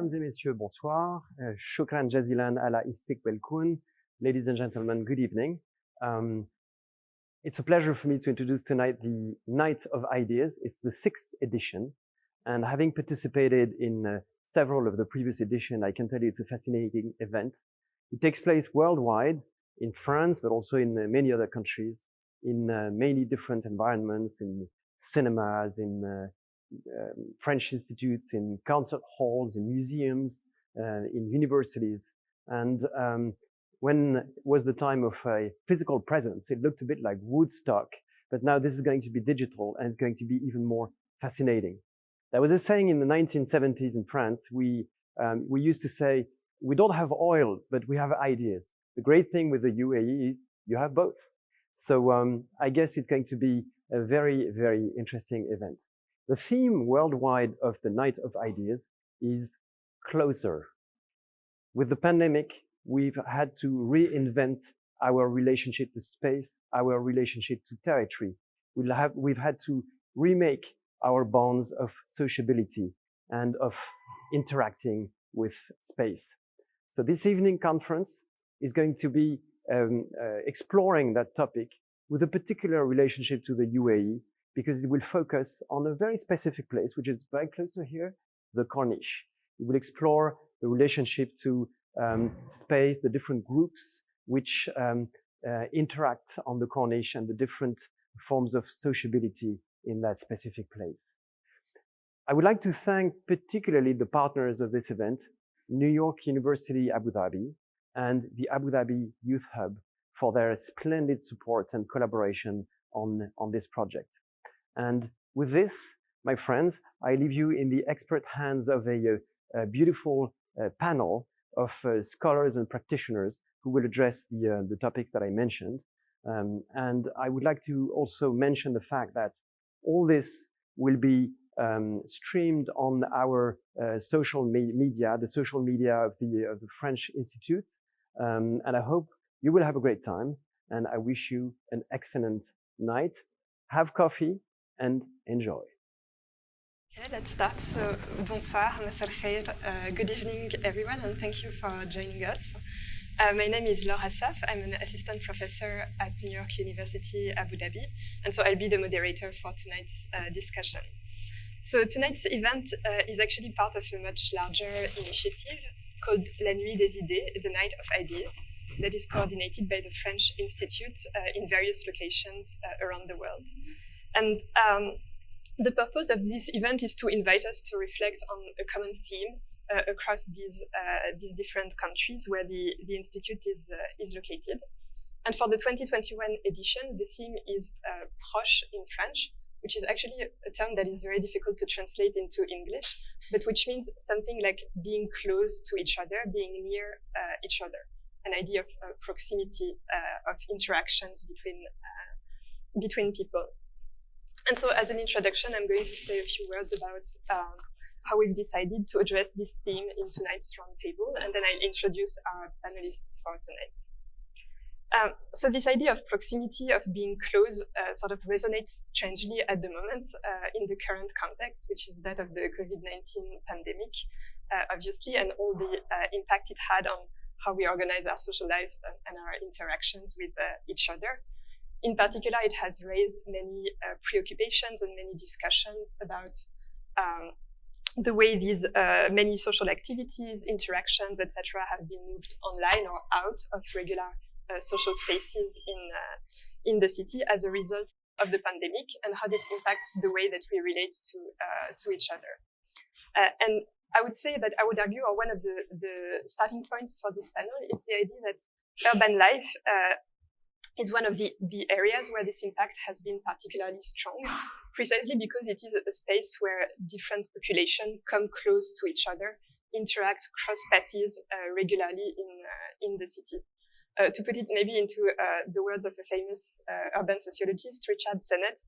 Mesdames et messieurs, bonsoir. Shukran jazilan ala istiqbal kun. Ladies and gentlemen, good evening. It's a pleasure for me to introduce tonight the Night of Ideas. It's the 6th edition. And having participated in several of the previous editions, I can tell you it's a fascinating event. It takes place worldwide, in France, but also in many other countries, in many different environments, in cinemas, in French institutes, in concert halls, in museums, in universities. And when it was the time of a physical presence, it looked a bit like Woodstock, but now this is going to be digital and it's going to be even more fascinating. There was a saying in the 1970s in France, we used to say, we don't have oil, but we have ideas. The great thing with the UAE is you have both. So I guess it's going to be a very, very interesting event. The theme worldwide of the Night of Ideas is closer. With the pandemic, we've had to reinvent our relationship to space, our relationship to territory. We've had to remake our bonds of sociability and of interacting with space. So this evening conference is going to be exploring that topic with a particular relationship to the UAE, because it will focus on a very specific place, which is very close to here, the Corniche. It will explore the relationship to space, the different groups which interact on the Corniche and the different forms of sociability in that specific place. I would like to thank particularly the partners of this event, New York University Abu Dhabi and the Abu Dhabi Youth Hub, for their splendid support and collaboration on this project. And with this, my friends, I leave you in the expert hands of a beautiful panel of scholars and practitioners who will address the topics that I mentioned. And I would like to also mention the fact that all this will be streamed on our social media, the social media of the French Institute. And I hope you will have a great time. And I wish you an excellent night. Have coffee and enjoy. Okay, let's start. So, bonsoir, masal khair, good evening, everyone, and thank you for joining us. My name is Laure Assaf. I'm an assistant professor at New York University, Abu Dhabi, and so I'll be the moderator for tonight's discussion. So tonight's event is actually part of a much larger initiative called La Nuit des Idées, the Night of Ideas, that is coordinated by the French Institute in various locations around the world. And the purpose of this event is to invite us to reflect on a common theme across these different countries where the Institute is located. And for the 2021 edition, the theme is proche in French, which is actually a term that is very difficult to translate into English, but which means something like being close to each other, being near each other, an idea of proximity, of interactions between people. And so as an introduction, I'm going to say a few words about how we've decided to address this theme in tonight's roundtable, and then I'll introduce our panelists for tonight. So this idea of proximity, of being close, sort of resonates strangely at the moment in the current context, which is that of the COVID-19 pandemic, obviously, and all the impact it had on how we organize our social lives and our interactions with each other. In particular, it has raised many preoccupations and many discussions about the way these many social activities, interactions, etc., have been moved online or out of regular social spaces in the city as a result of the pandemic, and how this impacts the way that we relate to each other. And I would say that I would argue, or one of the starting points for this panel is the idea that urban life is one of the areas where this impact has been particularly strong, precisely because it is a space where different populations come close to each other, interact, cross paths regularly in the city. To put it maybe into the words of a famous urban sociologist, Richard Sennett,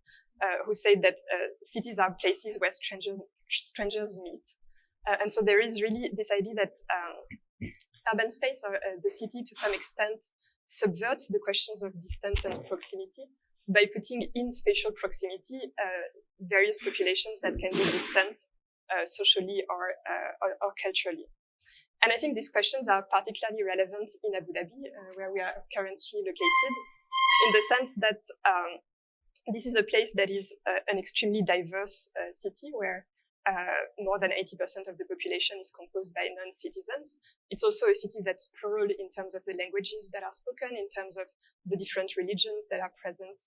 who said that cities are places where strangers meet. And so there is really this idea that urban space or the city to some extent subverts the questions of distance and proximity by putting in spatial proximity various populations that can be distant socially or culturally. And I think these questions are particularly relevant in Abu Dhabi, where we are currently located, in the sense that this is a place that is an extremely diverse city, where more than 80% of the population is composed by non-citizens. It's also a city that's plural in terms of the languages that are spoken, in terms of the different religions that are present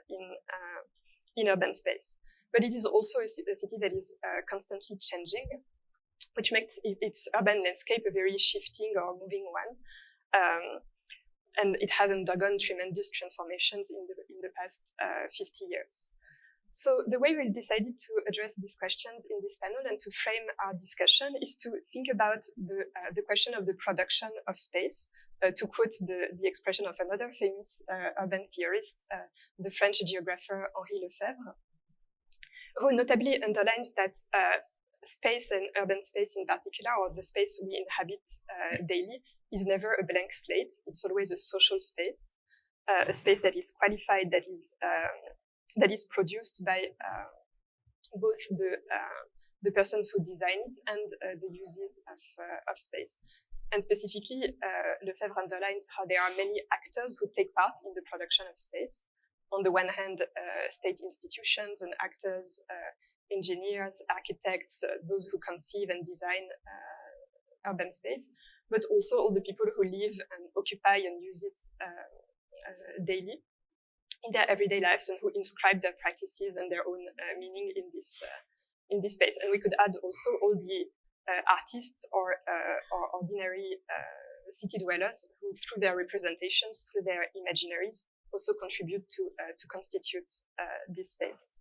in urban space. But it is also a city that is constantly changing, which makes its urban landscape a very shifting or moving one. And it has undergone tremendous transformations in the past 50 years. So the way we've decided to address these questions in this panel and to frame our discussion is to think about the question of the production of space, to quote the expression of another famous urban theorist, the French geographer Henri Lefebvre, who notably underlines that space and urban space in particular, or the space we inhabit daily, is never a blank slate. It's always a social space, a space that is qualified, that is produced by both the persons who design it and the users of space. And specifically, Lefebvre underlines how there are many actors who take part in the production of space. On the one hand, state institutions and actors, engineers, architects, those who conceive and design urban space, but also all the people who live and occupy and use it daily in their everyday lives, and who inscribe their practices and their own meaning in this space. And we could add also all the artists or ordinary city dwellers who, through their representations, through their imaginaries, also contribute to constitute this space.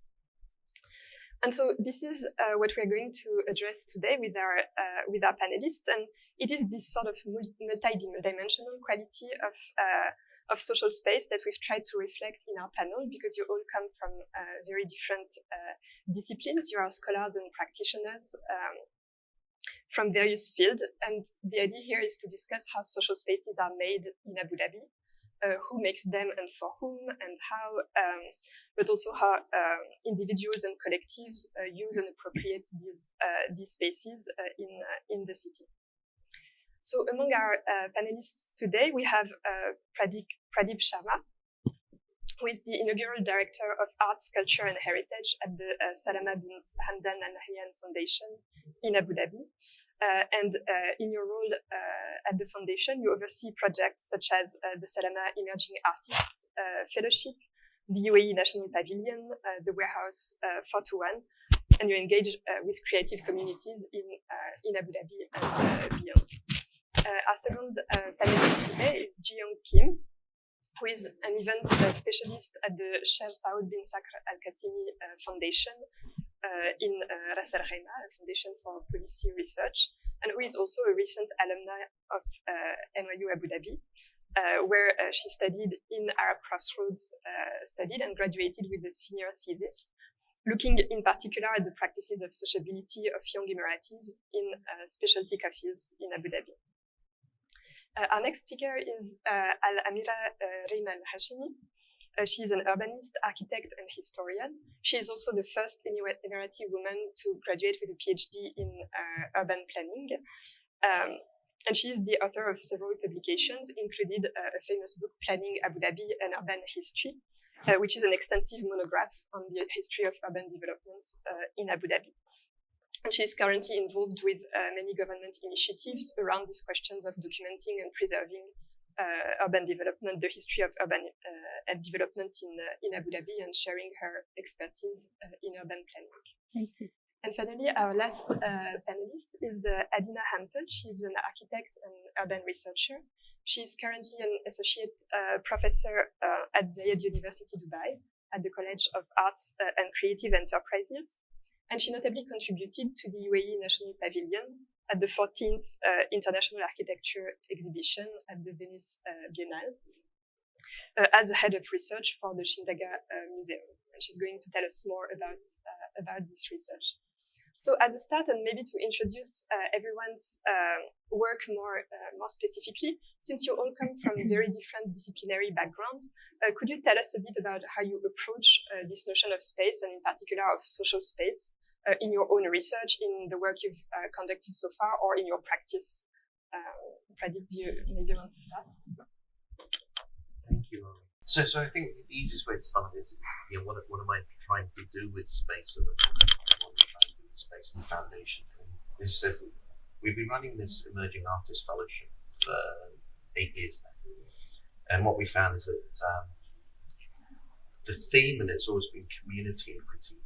And so this is what we're going to address today with our panelists, and it is this sort of multi-dimensional quality of social space that we've tried to reflect in our panel, because you all come from very different disciplines. You are scholars and practitioners from various fields, and the idea here is to discuss how social spaces are made in Abu Dhabi, who makes them and for whom and how, but also how individuals and collectives use and appropriate these spaces in the city. So among our panelists today, we have Pradeep Sharma, who is the inaugural Director of Arts, Culture and Heritage at the Salama bint Hamdan Al Nahyan Foundation in Abu Dhabi. And in your role at the foundation, you oversee projects such as the Salama Emerging Artists Fellowship, the UAE National Pavilion, the Warehouse 421, and you engage with creative communities in Abu Dhabi and beyond. Our second panelist today is Ji-Young Kim, who is an event specialist at the Sheikh Saud bin Sakr Al Qasimi Foundation in Ras Al Khaimah, a foundation for policy research, and who is also a recent alumni of NYU Abu Dhabi, where she studied in Arab Crossroads, studied and graduated with a senior thesis, looking in particular at the practices of sociability of young Emiratis in specialty cafes in Abu Dhabi. Our next speaker is Alamira Rayman Hashimi. She is an urbanist, architect, and historian. She is also the first Emirati woman to graduate with a PhD in urban planning. And she is the author of several publications, including a famous book, Planning Abu Dhabi and Urban History, which is an extensive monograph on the history of urban development in Abu Dhabi. And she is currently involved with many government initiatives around these questions of documenting and preserving urban development, the history of urban development in Abu Dhabi, and sharing her expertise in urban planning. Thank you. And finally, our last panelist is Adina Hampel. She's an architect and urban researcher. She is currently an associate professor at Zayed University, Dubai, at the College of Arts and Creative Enterprises. And she notably contributed to the UAE National Pavilion at the 14th International Architecture Exhibition at the Venice Biennale as a head of research for the Shindaga Museum. And she's going to tell us more about this research. So as a start, and maybe to introduce everyone's work more specifically, since you all come from very different disciplinary backgrounds, could you tell us a bit about how you approach this notion of space, and in particular of social space, in your own research, in the work you've conducted so far, or in your practice? Pradeep, do you maybe want to start? Thank you, Laure. So I think the easiest way to start is what am I trying to do with space at the moment? What am I trying to do with space and the foundation? And as I said, we've been running this Emerging Artist Fellowship for 8 years now. And what we found is that the theme, and it's always been community and critique.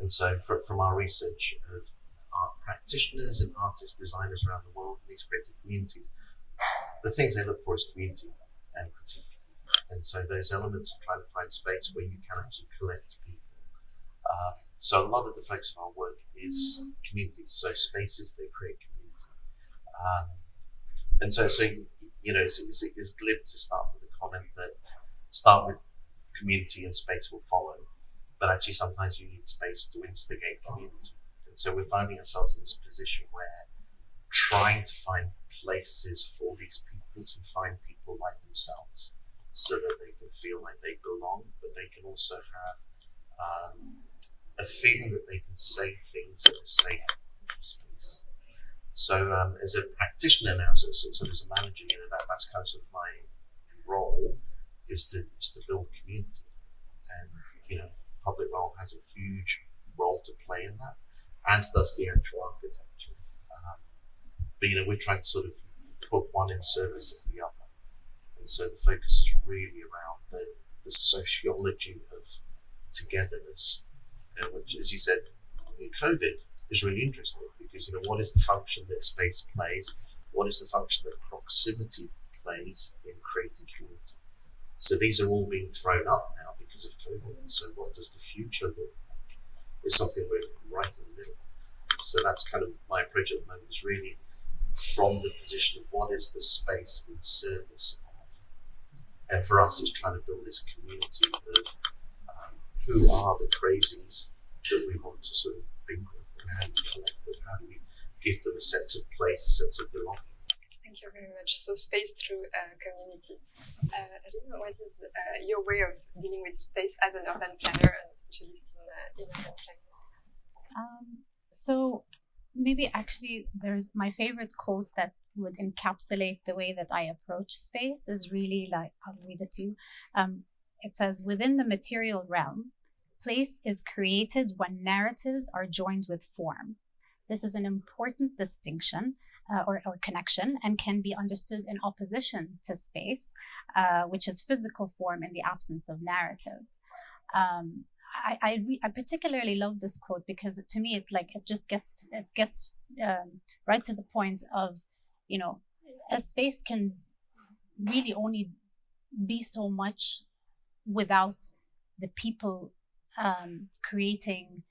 And so from our research of art practitioners and artist designers around the world in these creative communities, the things they look for is community and critique. And so those elements of trying to find space where you can actually collect people. So a lot of the focus of our work is community, so spaces that create community. And so it's glib to start with a comment that start with community and space will follow, but actually sometimes you need space to instigate community. And so we're finding ourselves in this position where trying to find places for these people to find people like themselves so that they can feel like they belong, but they can also have a feeling that they can say things in a safe space. So as a practitioner now, so as a manager, that's kind of my role is to build community. And public role has a huge role to play in that, as does the actual architecture. But we're trying to sort of put one in service of the other. And so the focus is really around the sociology of togetherness, which, as you said, in COVID is really interesting because, what is the function that space plays? What is the function that proximity plays in creating community? So these are all being thrown up now because of COVID. And so what does the future look like? It's something we're right in the middle of. So that's kind of my approach at the moment, is really from the position of what is the space in service of. And for us, it's trying to build this community of who are the crazies that we want to sort of bring with, and how do we collect them, how do we give them a sense of place, a sense of belonging. Thank you very much. So space through community. Reem, what is your way of dealing with space as an urban planner and a specialist in urban planning? So maybe actually there's my favorite quote that would encapsulate the way that I approach space is really like, I'll read it to you. It says, within the material realm, place is created when narratives are joined with form. This is an important distinction or connection and can be understood in opposition to space, which is physical form in the absence of narrative. I particularly love this quote because to me it gets right to the point of, a space can really only be so much without the people creating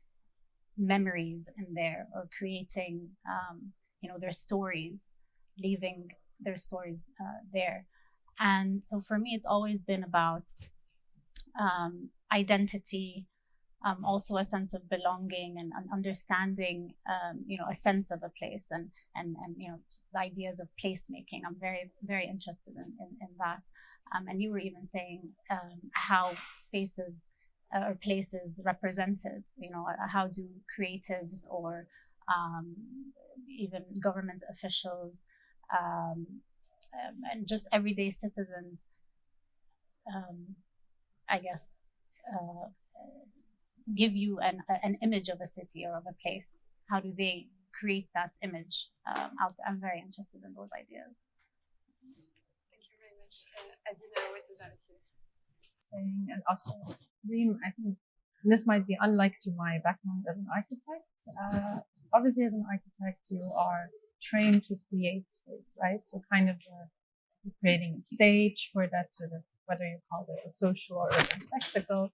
memories in there, or creating their stories, leaving their stories there. And so for me, it's always been about identity, also a sense of belonging and understanding, a sense of a place, and just the ideas of placemaking. I'm very, very interested in that. And you were even saying how spaces or places represented, how do creatives or even government officials and just everyday citizens, give you an image of a city or of a place. How do they create that image out there? I'm very interested in those ideas. Thank you very much. Adina, what about you? Saying, and also Reem, I think this might be unlike to my background as an architect. Obviously, as an architect, you are trained to create space, right? So kind of creating a stage for that sort of, whether you call it a social or urban spectacle,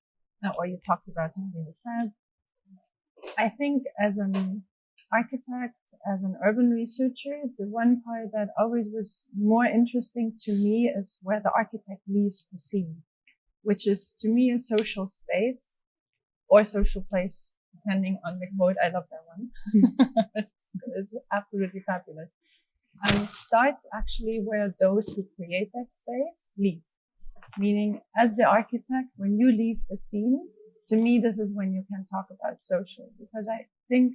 or you talked about moving the crowd. I think as an architect, as an urban researcher, the one part that always was more interesting to me is where the architect leaves the scene, which is to me a social space or social place, depending on the quote. I love that one. It's absolutely fabulous. And starts actually where those who create that space leave. Meaning, as the architect, when you leave the scene, to me, this is when you can talk about social, because I think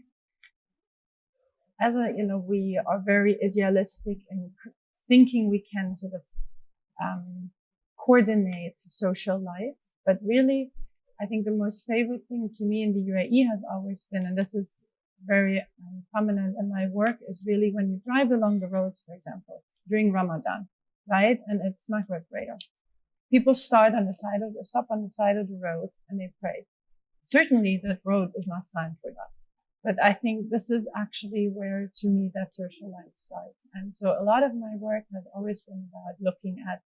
we are very idealistic in thinking we can sort of coordinate social life. But really, I think the most favorite thing to me in the UAE has always been, and this is very prominent in my work, is really when you drive along the roads, for example, during Ramadan, right? And it's Maghrib prayer. People stop on the side of the road and they pray. Certainly that road is not planned for that. But I think this is actually where, to me, that social life starts. And so a lot of my work has always been about looking at,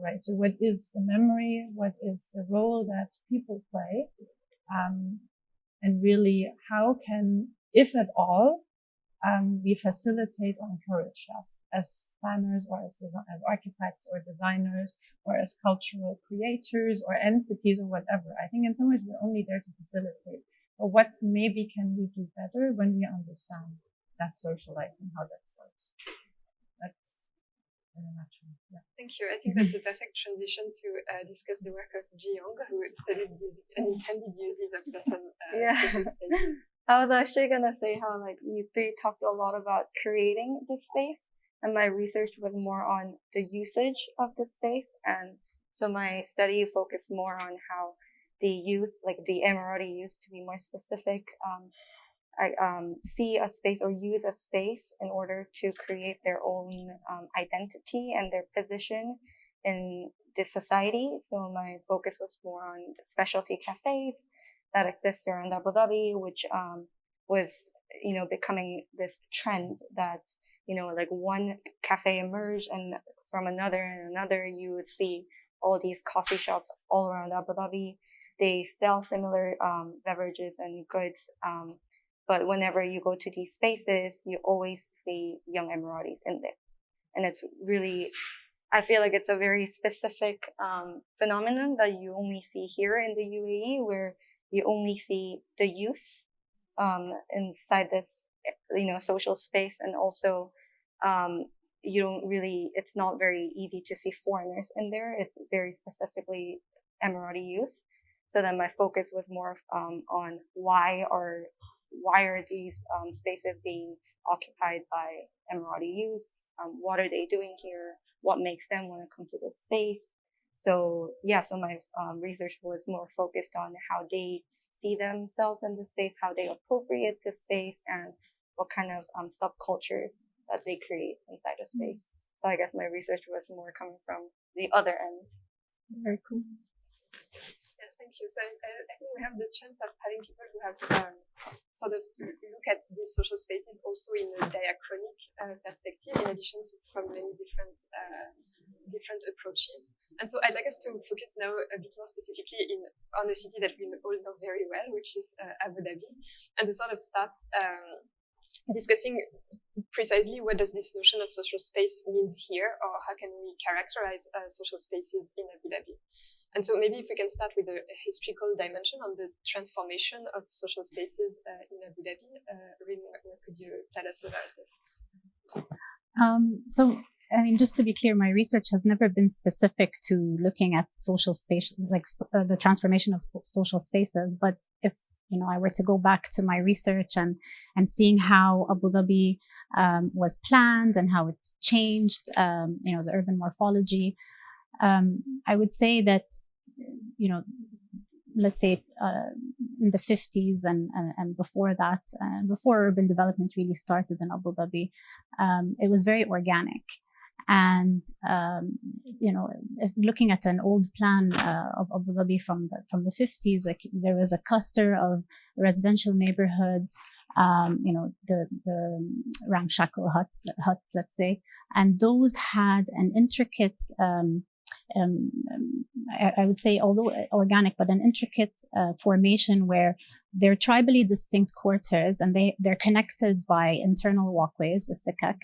right, so what is the memory? What is the role that people play? And really, how can, if at all, we facilitate or encourage that as planners or as architects or designers or as cultural creators or entities or whatever. I think in some ways we're only there to facilitate. But what maybe can we do better when we understand that social life and how that starts? That's in a nutshell. Yeah. Thank you. I think that's a perfect transition to discuss the work of Ji Young, who studied these unintended uses of certain social spaces. I was actually going to say how you three talked a lot about creating the space, and my research was more on the usage of the space. And so my study focused more on how the youth, like the Emirati youth to be more specific, see a space or use a space in order to create their own identity and their position in the society. So my focus was more on the specialty cafes that exist around Abu Dhabi, which was, becoming this trend that, one cafe emerged and from another and another, you would see all these coffee shops all around Abu Dhabi. They sell similar beverages and goods, but whenever you go to these spaces, you always see young Emiratis in there. And it's really, I feel like it's a very specific phenomenon that you only see here in the UAE, where you only see the youth inside this, social space. And also, you don't really, it's not very easy to see foreigners in there. It's very specifically Emirati youth. So then my focus was more on why are these spaces being occupied by Emirati youth? What are they doing here? What makes them want to come to this space? So my research was more focused on how they see themselves in the space, how they appropriate the space, and what kind of subcultures that they create inside a space. So I guess my research was more coming from the other end. Very cool. Yeah, thank you. So I think we have the chance of having people who have sort of look at these social spaces also in a diachronic perspective, in addition to from many different approaches. And so I'd like us to focus now a bit more specifically on a city that we all know very well, which is Abu Dhabi, and to sort of start discussing precisely what does this notion of social space means here, or how can we characterize social spaces in Abu Dhabi. And so maybe if we can start with a historical dimension on the transformation of social spaces in Abu Dhabi. Reem, what could you tell us about this? So, I mean, just to be clear, my research has never been specific to looking at social space, the transformation of social spaces. But if, I were to go back to my research and seeing how Abu Dhabi was planned and how it changed, the urban morphology, I would say that, let's say in the 50s and before that, before urban development really started in Abu Dhabi, it was very organic. And, looking at an old plan of Abu Dhabi from the 50s, there was a cluster of residential neighborhoods, the ramshackle huts, let's say, and those had an intricate, I would say, although organic, but an intricate formation where they're tribally distinct quarters, and they're connected by internal walkways, the sikak,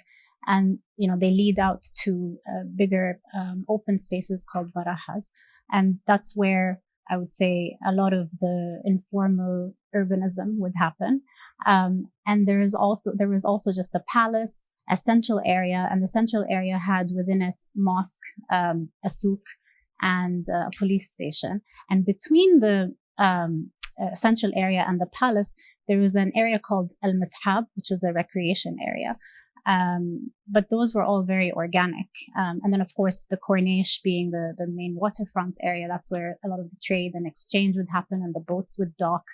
and they lead out to bigger open spaces called barahas, and that's where I would say a lot of the informal urbanism would happen. And there was also just a palace, a central area, and the central area had within it mosque, a souk, and a police station. And between the central area and the palace, there was an area called Al Mishab, which is a recreation area. But those were all very organic. And then, of course, the Corniche being the main waterfront area, that's where a lot of the trade and exchange would happen and the boats would dock.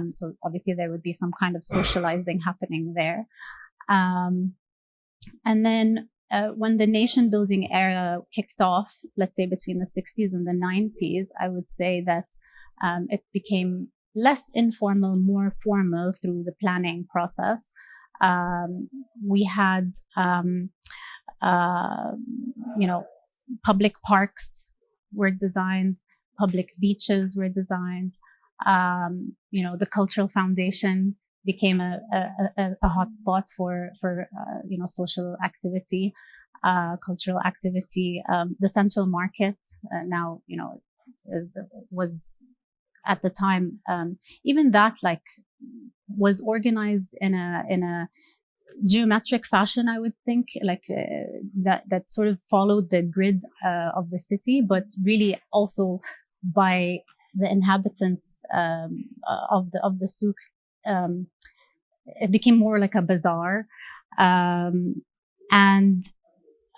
So obviously there would be some kind of socializing happening there. And then when the nation building era kicked off, let's say between the 60s and the 90s, I would say that it became less informal, more formal through the planning process. We had, public parks were designed, public beaches were designed. The cultural foundation became a hotspot for social activity, cultural activity. The central market now, was at the time, even that was organized in a geometric fashion, I would think, that sort of followed the grid of the city, but really also by the inhabitants of the souk. It became more like a bazaar, and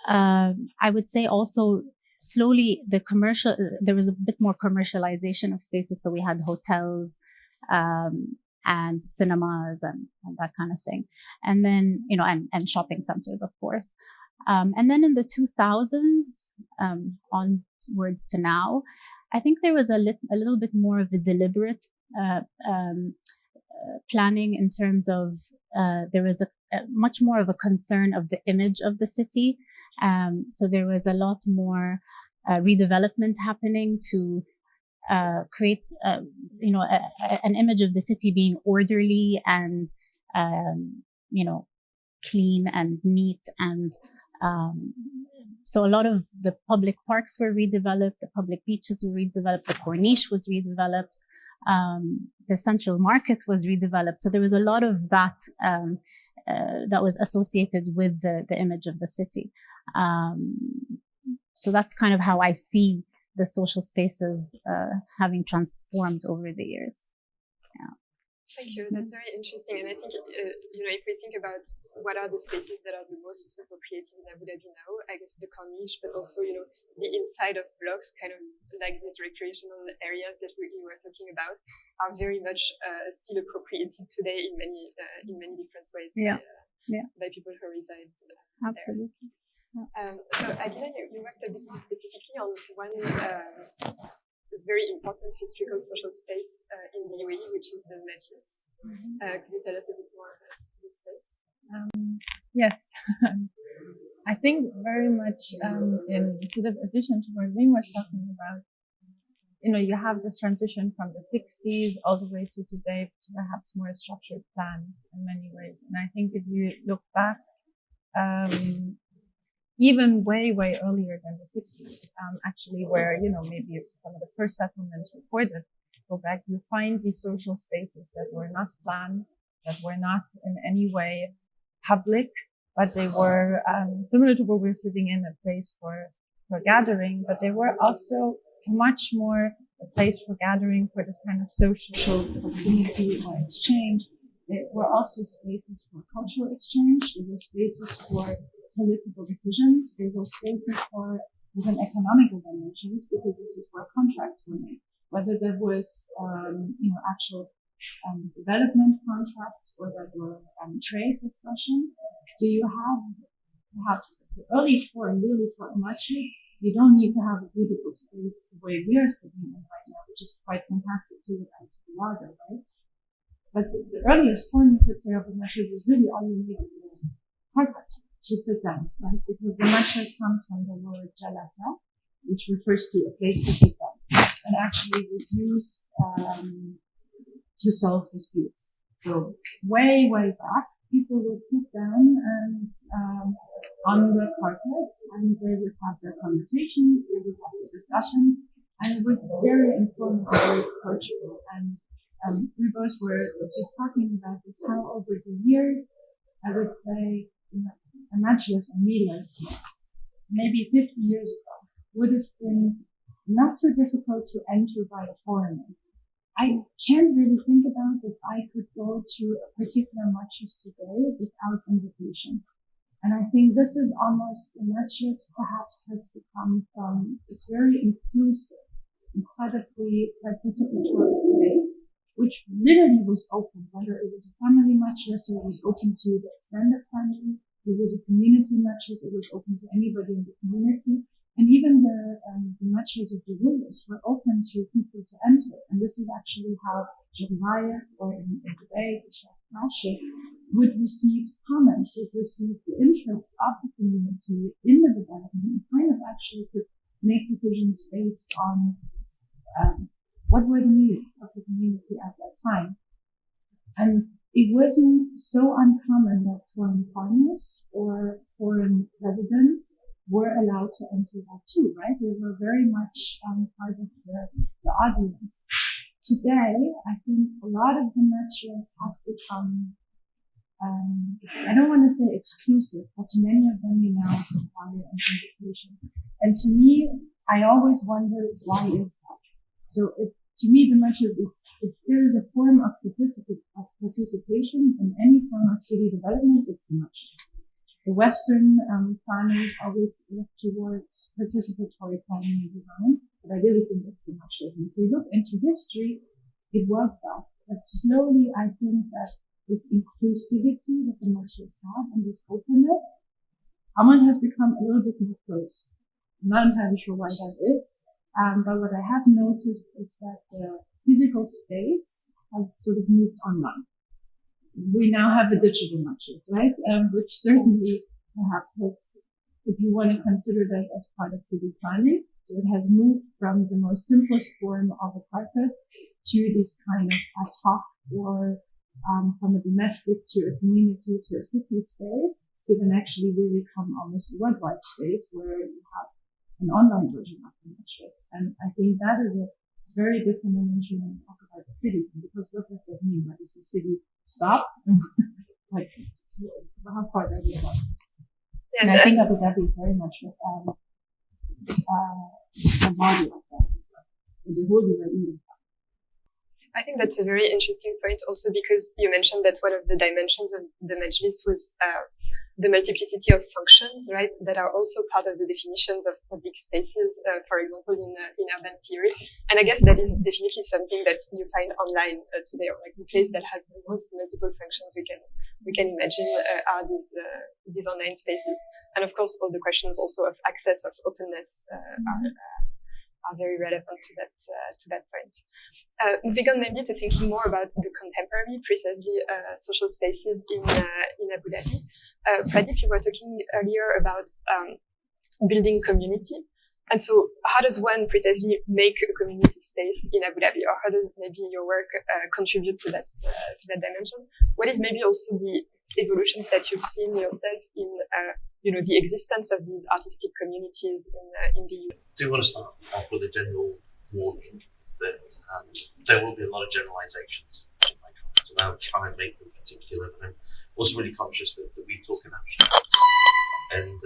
I would say also slowly there was a bit more commercialization of spaces. So we had hotels and cinemas and that kind of thing. And then, and shopping centers, of course. And then in the 2000s onwards to now, I think there was a little bit more of a deliberate planning in terms of there was a much more of a concern of the image of the city. So there was a lot more redevelopment happening to create, an image of the city being orderly and, clean and neat. And so a lot of the public parks were redeveloped, the public beaches were redeveloped, the Corniche was redeveloped, the central market was redeveloped. So there was a lot of that that was associated with the image of the city. So that's kind of how I see the social spaces having transformed over the years. Yeah. Thank you. That's very interesting. And I think, if we think about what are the spaces that are the most appropriated in Abu Dhabi now, I guess the Corniche, but also, the inside of blocks, kind of like these recreational areas that you were talking about, are very much still appropriated today in many different ways by people who reside Absolutely. there. So Adina, you worked a bit more specifically on one very important historical social space in the UAE, which is the Majlis. Could you tell us a bit more about this space? Yes. I think very much in sort of addition to what Reem was talking about, you have this transition from the 60s all the way to today, to perhaps more structured planned in many ways. And I think if you look back, even way, way earlier than the 60s, actually, where, maybe some of the first settlements recorded go back, you find these social spaces that were not planned, that were not in any way public, but they were similar to what we're sitting in, a place for gathering, but they were also much more a place for gathering for this kind of social proximity or exchange. They were also spaces for cultural exchange. They were spaces for political decisions. They were spaces for even economical dimensions, because this is where contracts were made. Whether there was, actual development contracts or there were trade discussion. Do you have perhaps the early form really for Majlis? You don't need to have a beautiful space the way we are sitting in right now, which is quite fantastic to look at the water, right? But the earliest form you could say of a Majlis is really all you need is a carpet to sit down, right? Because the Majlis comes from the word jalasa, which refers to a place to sit down, and actually was used to solve disputes. So way, way back, people would sit down and on the carpet, and they would have their conversations, they would have their discussions, and it was very informal, very approachable. And we both were just talking about this, how over the years, I would say, a Majlis Amiras, maybe 50 years ago, would have been not so difficult to enter by a foreigner. I can't really think about if I could go to a particular matches today without invitation. And I think this is almost the matches perhaps has become it's very inclusive, incredibly participatory space, which literally was open, whether it was a family matches, or it was open to the extended family, it was a community matches, it was open to anybody in the community. And even the matches of the rulers were open to people to enter. And this is actually how Zayed, or in Dubai, Hashim, would receive comments, would receive the interest of the community in the development, and kind of actually could make decisions based on what were the needs of the community at that time. And it wasn't so uncommon that foreign partners or foreign residents were allowed to enter that too, right? They were very much part of the audience. Today, I think a lot of the matches have become, I don't want to say exclusive, but many of them you now require an invitation. And to me, I always wonder, why is that? So to me, the matches is, if there is a form of participation in any form of city development, it's the matches. The Western planners always look towards participatory planning and design, but I really think it's the matches. And if we look into history, it was that. But slowly, I think that this inclusivity that the matches have and this openness, Amman has become a little bit more closed. I'm not entirely sure why that is, but what I have noticed is that the physical space has sort of moved online. We now have the digital matches, right? Which certainly perhaps has, if you want to consider that as part of city planning, so it has moved from the most simplest form of a carpet to this kind of ad hoc, or from a domestic to a community to a city space, to then actually really come almost a worldwide space where you have an online version of the matches. And I think that is a very different dimension when we talk about the city, because what does that mean? Like, is the city stop? Like, how far does it go? Yeah, and I think Abu Dhabi is very much a body of that, the whole UAE. I think that's a very interesting point also, because you mentioned that one of the dimensions of the Majlis was the multiplicity of functions, right, that are also part of the definitions of public spaces, for example, in urban theory. And I guess that is definitely something that you find online today, or like the place that has the most multiple functions we can imagine are these online spaces. And of course, all the questions also of access, of openness are very relevant to that point. Moving on maybe to thinking more about the contemporary, precisely social spaces in Abu Dhabi. Pradeep, you were talking earlier about building community. And so how does one precisely make a community space in Abu Dhabi, or how does maybe your work contribute to that dimension? What is maybe also the evolutions that you've seen yourself in the existence of these artistic communities in the UAE? I do want to start off with a general warning that there will be a lot of generalizations in my comments, and I'll try and make them particular, but I'm also really conscious that we talk in abstracts. And,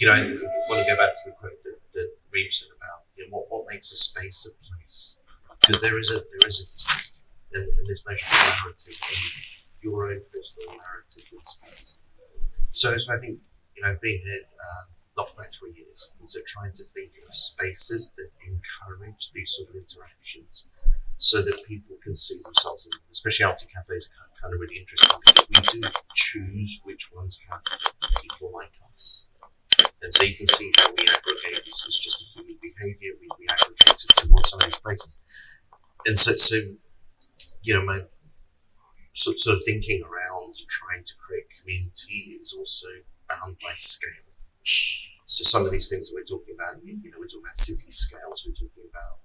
I want to go back to the quote that Reem said about, what makes a space a place? Because there is a distinction, and this notion of narrative, and your own personal narrative with space. So I think, I've been here not quite 3 years, and so trying to think of spaces that encourage these sort of interactions so that people can see themselves in them. Specialty cafes are kind of really interesting, because we do choose which ones have people like us. And so you can see how we aggregate this as just a human behavior, we aggregate it towards some of these places. And so my sort of thinking around trying to create community is also bound by scale. So some of these things that we're talking about, we're talking about city scales, we're talking about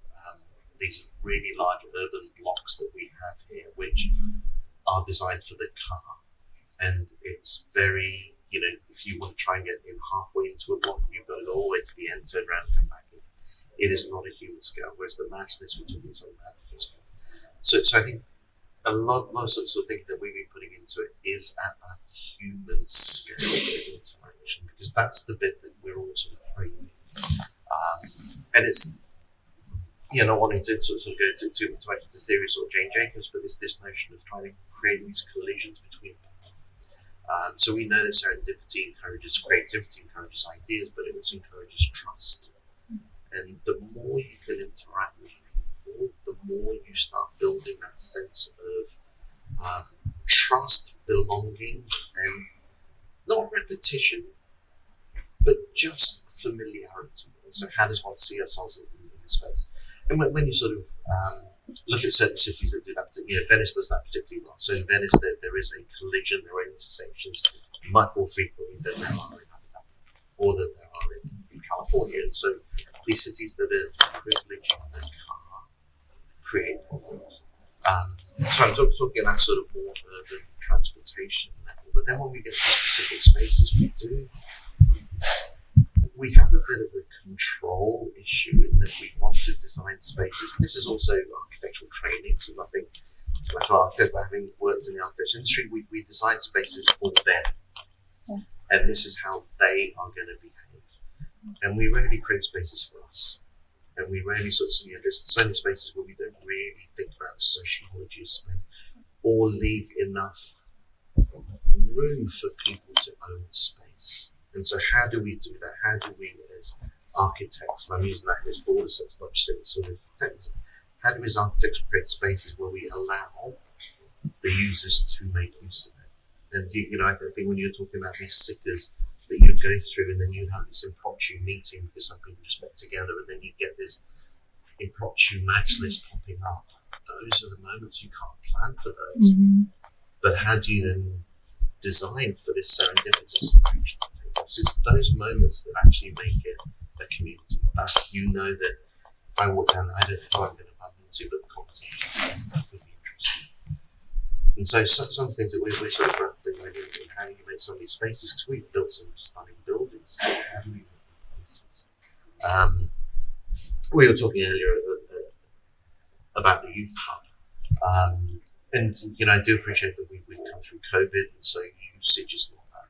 these really large urban blocks that we have here, which are designed for the car. And it's very, if you want to try and get in halfway into a block, you've got to go all the way to the end, turn around and come back in. It is not a human scale, whereas the matchless, we're talking something about different scale. So I think a lot of sort of thinking that we've been putting into it is at that human scale of interaction, because that's the bit that we're all sort of craving. And it's, not wanting to sort of go too much into theories or Jane Jacobs, but this notion of trying to create these collisions between people. So we know that serendipity encourages creativity, encourages ideas, but it also encourages trust. And the more you can interact with people, the more you start building that sense of trust, belonging, and not repetition, but just familiarity. And so how does one see ourselves in this space? And when you sort of look at certain cities that do that, Venice does that particularly well. So in Venice, there is a collision, there are intersections much more frequently than there are in Abu Dhabi, or that there are in California. And so these cities that are privileged on their car create problems. So I'm talking that sort of more urban transportation level. But then when we get to specific spaces, we have a bit of a control issue in that we want to design spaces. And this is also architectural training, so nothing to architects, but having worked in the architecture industry, we design spaces for them. Yeah. And this is how they are going to behave. And we rarely create spaces for us. And we rarely sort of, there's so many spaces where we don't really think about the sociology of space or leave enough room for people to own space. And so how do we do that? How do we, as architects, and I'm using that in this broader sense, not just in sort of technical, how do we as architects create spaces where we allow the users to make use of it? And I think when you're talking about these sickers that you go through, and then you have this impromptu meeting because some people just met together, and then you get this impromptu match list popping up. Those are the moments you can't plan for those. Mm-hmm. But how do you then design for this serendipitous action to take place? It's those moments that actually make it a community. That that if I walk down there, I don't know who I'm going to bump into, but the conversation could be interesting. And so some things that we're sort of grappling with in how you make some of these spaces, because we've built some stunning buildings. How do we make places? We were talking earlier about the youth hub. And I do appreciate that we've come through COVID, and so usage is not that.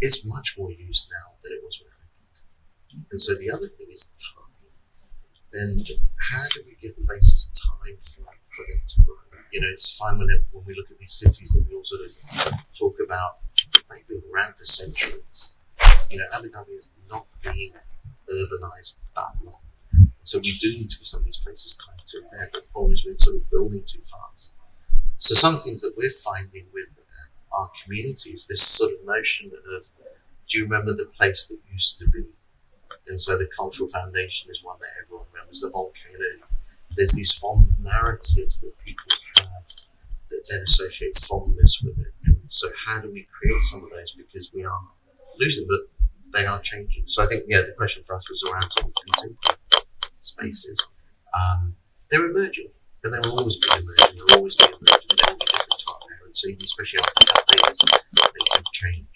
It's much more used now than it was when I opened. And so the other thing is time. And how do we give places time for them to grow? It's fine when we look at these cities that we all sort of talk about, they've been around for centuries. Abu Dhabi has not been urbanized that long. So we do need to give some of these places time to repair, but the problem is we're sort of building too fast. So some things that we're finding with our community is this sort of notion of, do you remember the place that used to be? And so the cultural foundation is one that everyone remembers, the volcanoes. There's these fond narratives that people have that then associate fondness with it. And so how do we create some of those? Because we are losing, but they are changing. So I think, the question for us was around sort of contemporary spaces. They're emerging, and they will always be emerging. They'll always be emerging. They will be different to our parents. So even especially after cafes, they can change.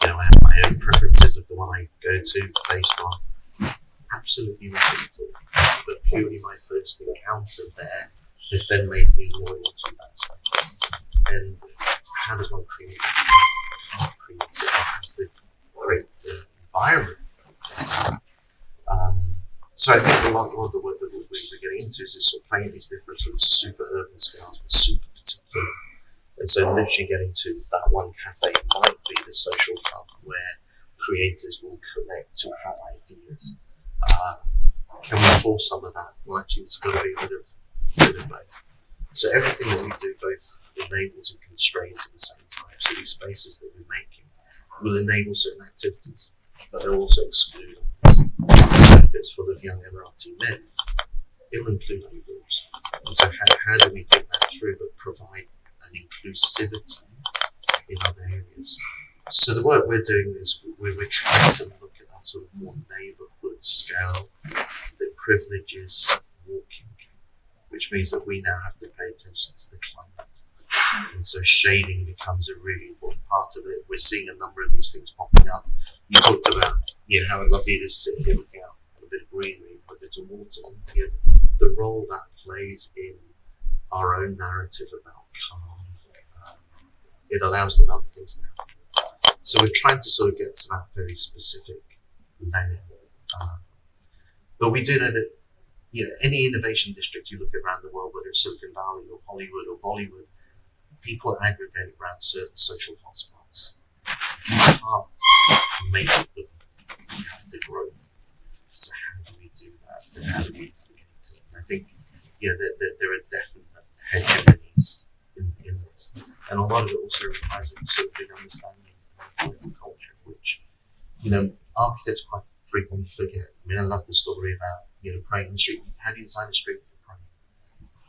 I have my own preferences of the one I go to based on absolutely nothing at all. But purely my first encounter there has then made me loyal to that space. And how does one create it? You can't create it. It has to create the environment. So I think a lot of the work that we're getting into is this sort of playing these different sort of super urban scales, but super particular. And so literally getting to that one cafe might be the social hub where creators will connect to have ideas. Can we force some of that? Well, actually, it's got to be a bit of both. So everything that we do both enables and constrains at the same time. So these spaces that we're making will enable certain activities, but they'll also exclude others. So if it's full of young Emirati men, it will include other groups. And so how do we think that through, but provide an inclusivity in other areas? So the work we're doing is we're trying to look at that sort of more neighbourhood scale that privileges walking, which means that we now have to pay attention to the climate. And so shading becomes a really important part of it. We're seeing a number of these things popping up. You talked about how lovely it is to sit here looking out at a bit of greenery, a bit of water. The role that plays in our own narrative about calm. It allows then other things to happen. So we're trying to sort of get to that very specific layer. But we do know that, any innovation district you look at around the world, whether it's Silicon Valley or Hollywood or Bollywood, people aggregate around certain social hotspots. You can't make them. You have to grow them. So how do we do that? And how do we instigate it? And I think, there are definite hegemonies in this. And a lot of it also requires a sort of big understanding of local culture, which, architects quite frequently forget. I mean, I love the story about, praying in the street. How do you design a street for praying?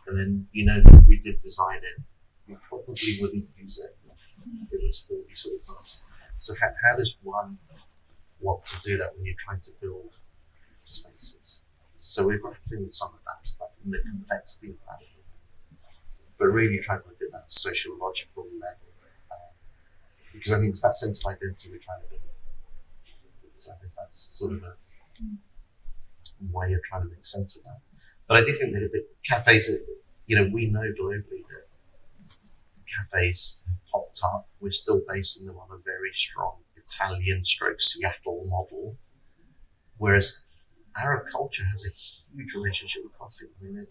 And then, that if we did design it, we probably wouldn't use it. It would still be sort of nice. So how does one want to do that when you're trying to build spaces? So we're grappling with some of that stuff and the complexity of that. But really trying to look at that sociological level. Because I think it's that sense of identity we're trying to build. So I think that's sort of a way of trying to make sense of that. But I do think that the cafes, we know globally that cafes have popped up. We're still basing them on a very strong Italian/Seattle model, whereas Arab culture has a huge relationship with coffee. I mean,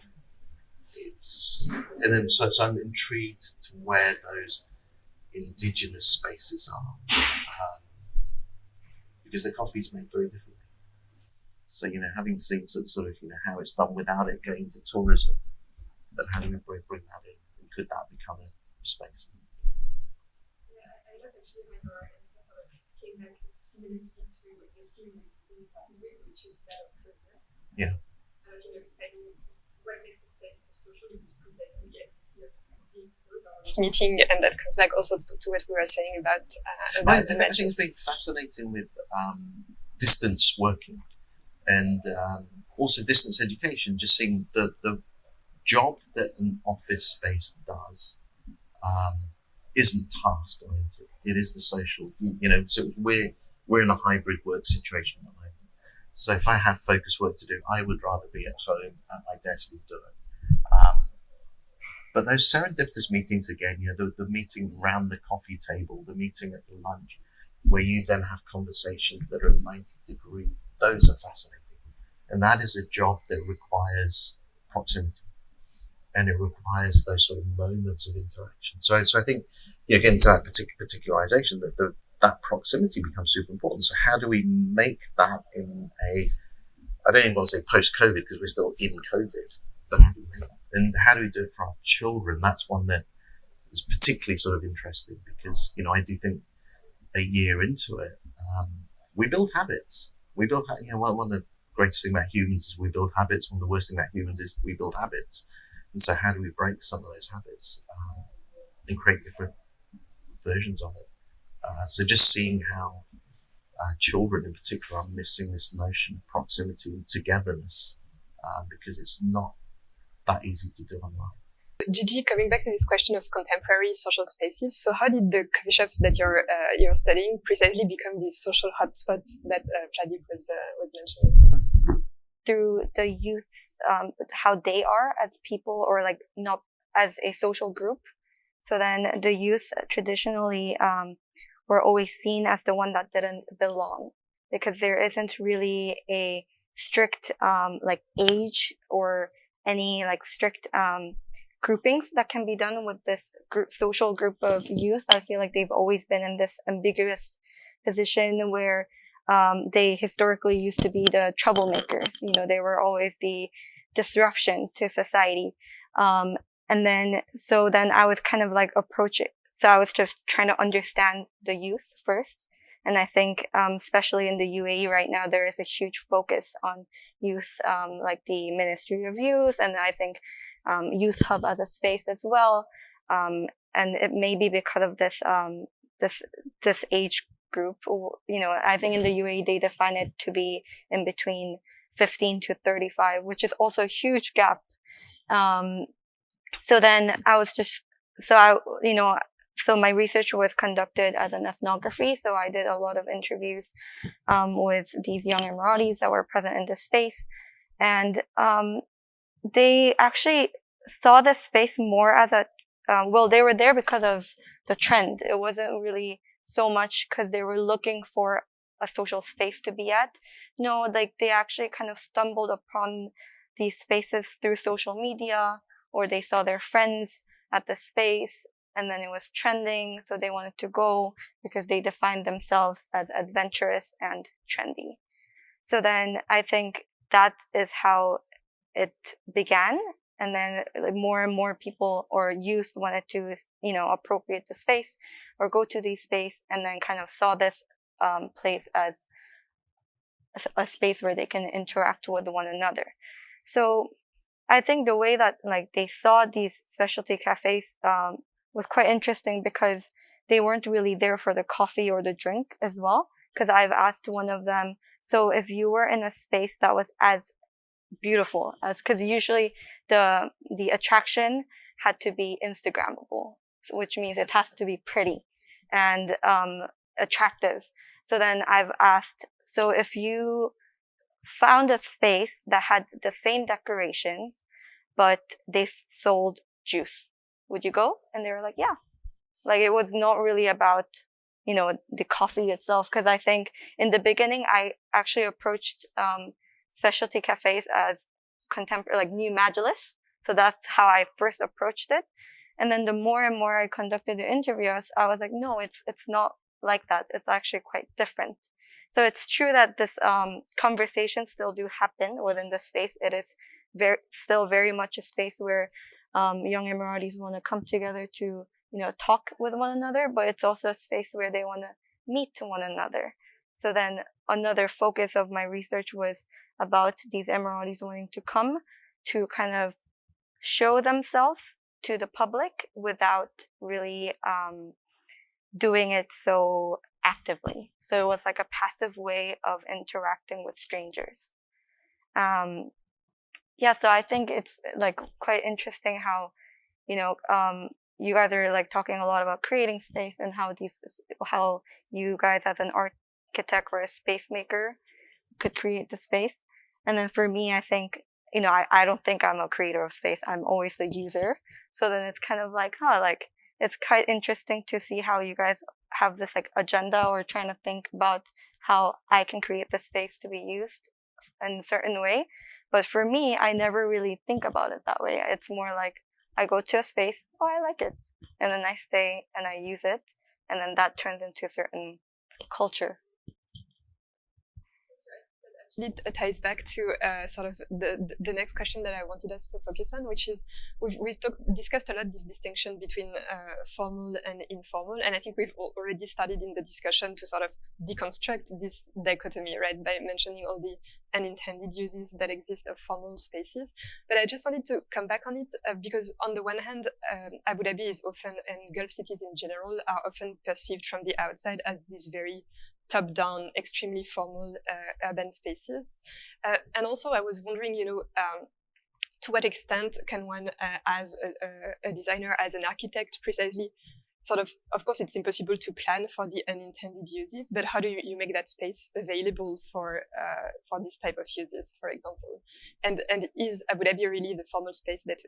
so I'm intrigued to where those indigenous spaces are, because the coffee is made very differently. So, having seen sort of, how it's done without it going to tourism, but how do we bring that in? And could that become a space? Yeah, I don't actually remember answer sort of came back seamlessly to what your theme is starting with, which is that of closeness. Yeah. What makes a space so social is present again to meeting, and that comes back also to what we were saying about I think it's been fascinating with distance working and also distance education, just seeing the job that an office space does isn't task oriented. It is the social, so we're in a hybrid work situation at the moment. So if I have focus work to do, I would rather be at home at my desk and do it. But those serendipitous meetings again, the meeting around the coffee table, the meeting at the lunch, where you then have conversations that are at 90 degrees, those are fascinating. And that is a job that requires proximity. And it requires those sort of moments of interaction. So I think, getting to that particularization, that proximity becomes super important. So how do we make that in I don't even want to say post-COVID because we're still in COVID, but how do we make that? And how do we do it for our children? That's one that is particularly sort of interesting because, I do think a year into it, we build habits. One of the greatest things about humans is we build habits. One of the worst things about humans is we build habits. And so how do we break some of those habits and create different versions of it? So just seeing how children in particular are missing this notion of proximity and togetherness because it's not that easy to do online. Gigi, coming back to this question of contemporary social spaces, so how did the coffee shops that you're studying precisely become these social hotspots that Pradeep was mentioning? Through the youths, how they are as people or like not as a social group. So then the youth traditionally were always seen as the one that didn't belong because there isn't really a strict like age or any like strict groupings that can be done with this social group of youth. I feel like they've always been in this ambiguous position where they historically used to be the troublemakers. They were always the disruption to society. And then I was kind of like approaching. So I was just trying to understand the youth first. And I think, especially in the UAE right now, there is a huge focus on youth, like the Ministry of Youth. And I think, Youth Hub as a space as well. And it may be because of this, this age group. I think in the UAE, they define it to be in between 15 to 35, which is also a huge gap. So then I was just, so my research was conducted as an ethnography. So I did a lot of interviews, with these young Emiratis that were present in this space. And, they actually saw the space more as they were there because of the trend. It wasn't really so much because they were looking for a social space to be at. No, like they actually kind of stumbled upon these spaces through social media, or they saw their friends at the space and then it was trending, so they wanted to go because they defined themselves as adventurous and trendy. So then I think that is how it began. And then more and more people or youth wanted to, appropriate the space or go to the space, and then kind of saw this place as a space where they can interact with one another. So I think the way that they saw these specialty cafes was quite interesting, because they weren't really there for the coffee or the drink as well. Because I've asked one of them, so if you were in a space that was as beautiful as, because usually the attraction had to be Instagrammable, which means it has to be pretty and attractive. So then I've asked, so if you found a space that had the same decorations, but they sold juice, would you go? And they were like, yeah. It was not really about, the coffee itself. Because I think in the beginning, I actually approached specialty cafes as contemporary, new majlis. So that's how I first approached it. And then the more and more I conducted the interviews, I was like, no, it's not like that. It's actually quite different. So it's true that this conversations still do happen within the space. It is still very much a space where young Emiratis want to come together to, talk with one another, but it's also a space where they want to meet one another. So then another focus of my research was about these Emiratis wanting to come to kind of show themselves to the public without really doing it so actively. So it was like a passive way of interacting with strangers. So I think it's quite interesting how, you guys are talking a lot about creating space, and how you guys as an architect or a space maker could create the space. And then for me, I think, I don't think I'm a creator of space. I'm always the user. So then it's kind of it's quite interesting to see how you guys have this agenda, or trying to think about how I can create the space to be used in a certain way. But for me, I never really think about it that way. It's more I go to a space, oh, I like it, and then I stay and I use it, and then that turns into a certain culture. It ties back to sort of the next question that I wanted us to focus on, which is we've discussed a lot this distinction between formal and informal, and I think we've already started in the discussion to sort of deconstruct this dichotomy, right, by mentioning all the unintended uses that exist of formal spaces. But I just wanted to come back on it because on the one hand, Abu Dhabi is often, and Gulf cities in general, are often perceived from the outside as these very top-down, extremely formal urban spaces. And also I was wondering, to what extent can one, as a designer, as an architect, precisely sort of course, it's impossible to plan for the unintended uses, but how do you make that space available for this type of uses, for example? And is Abu Dhabi really the formal space that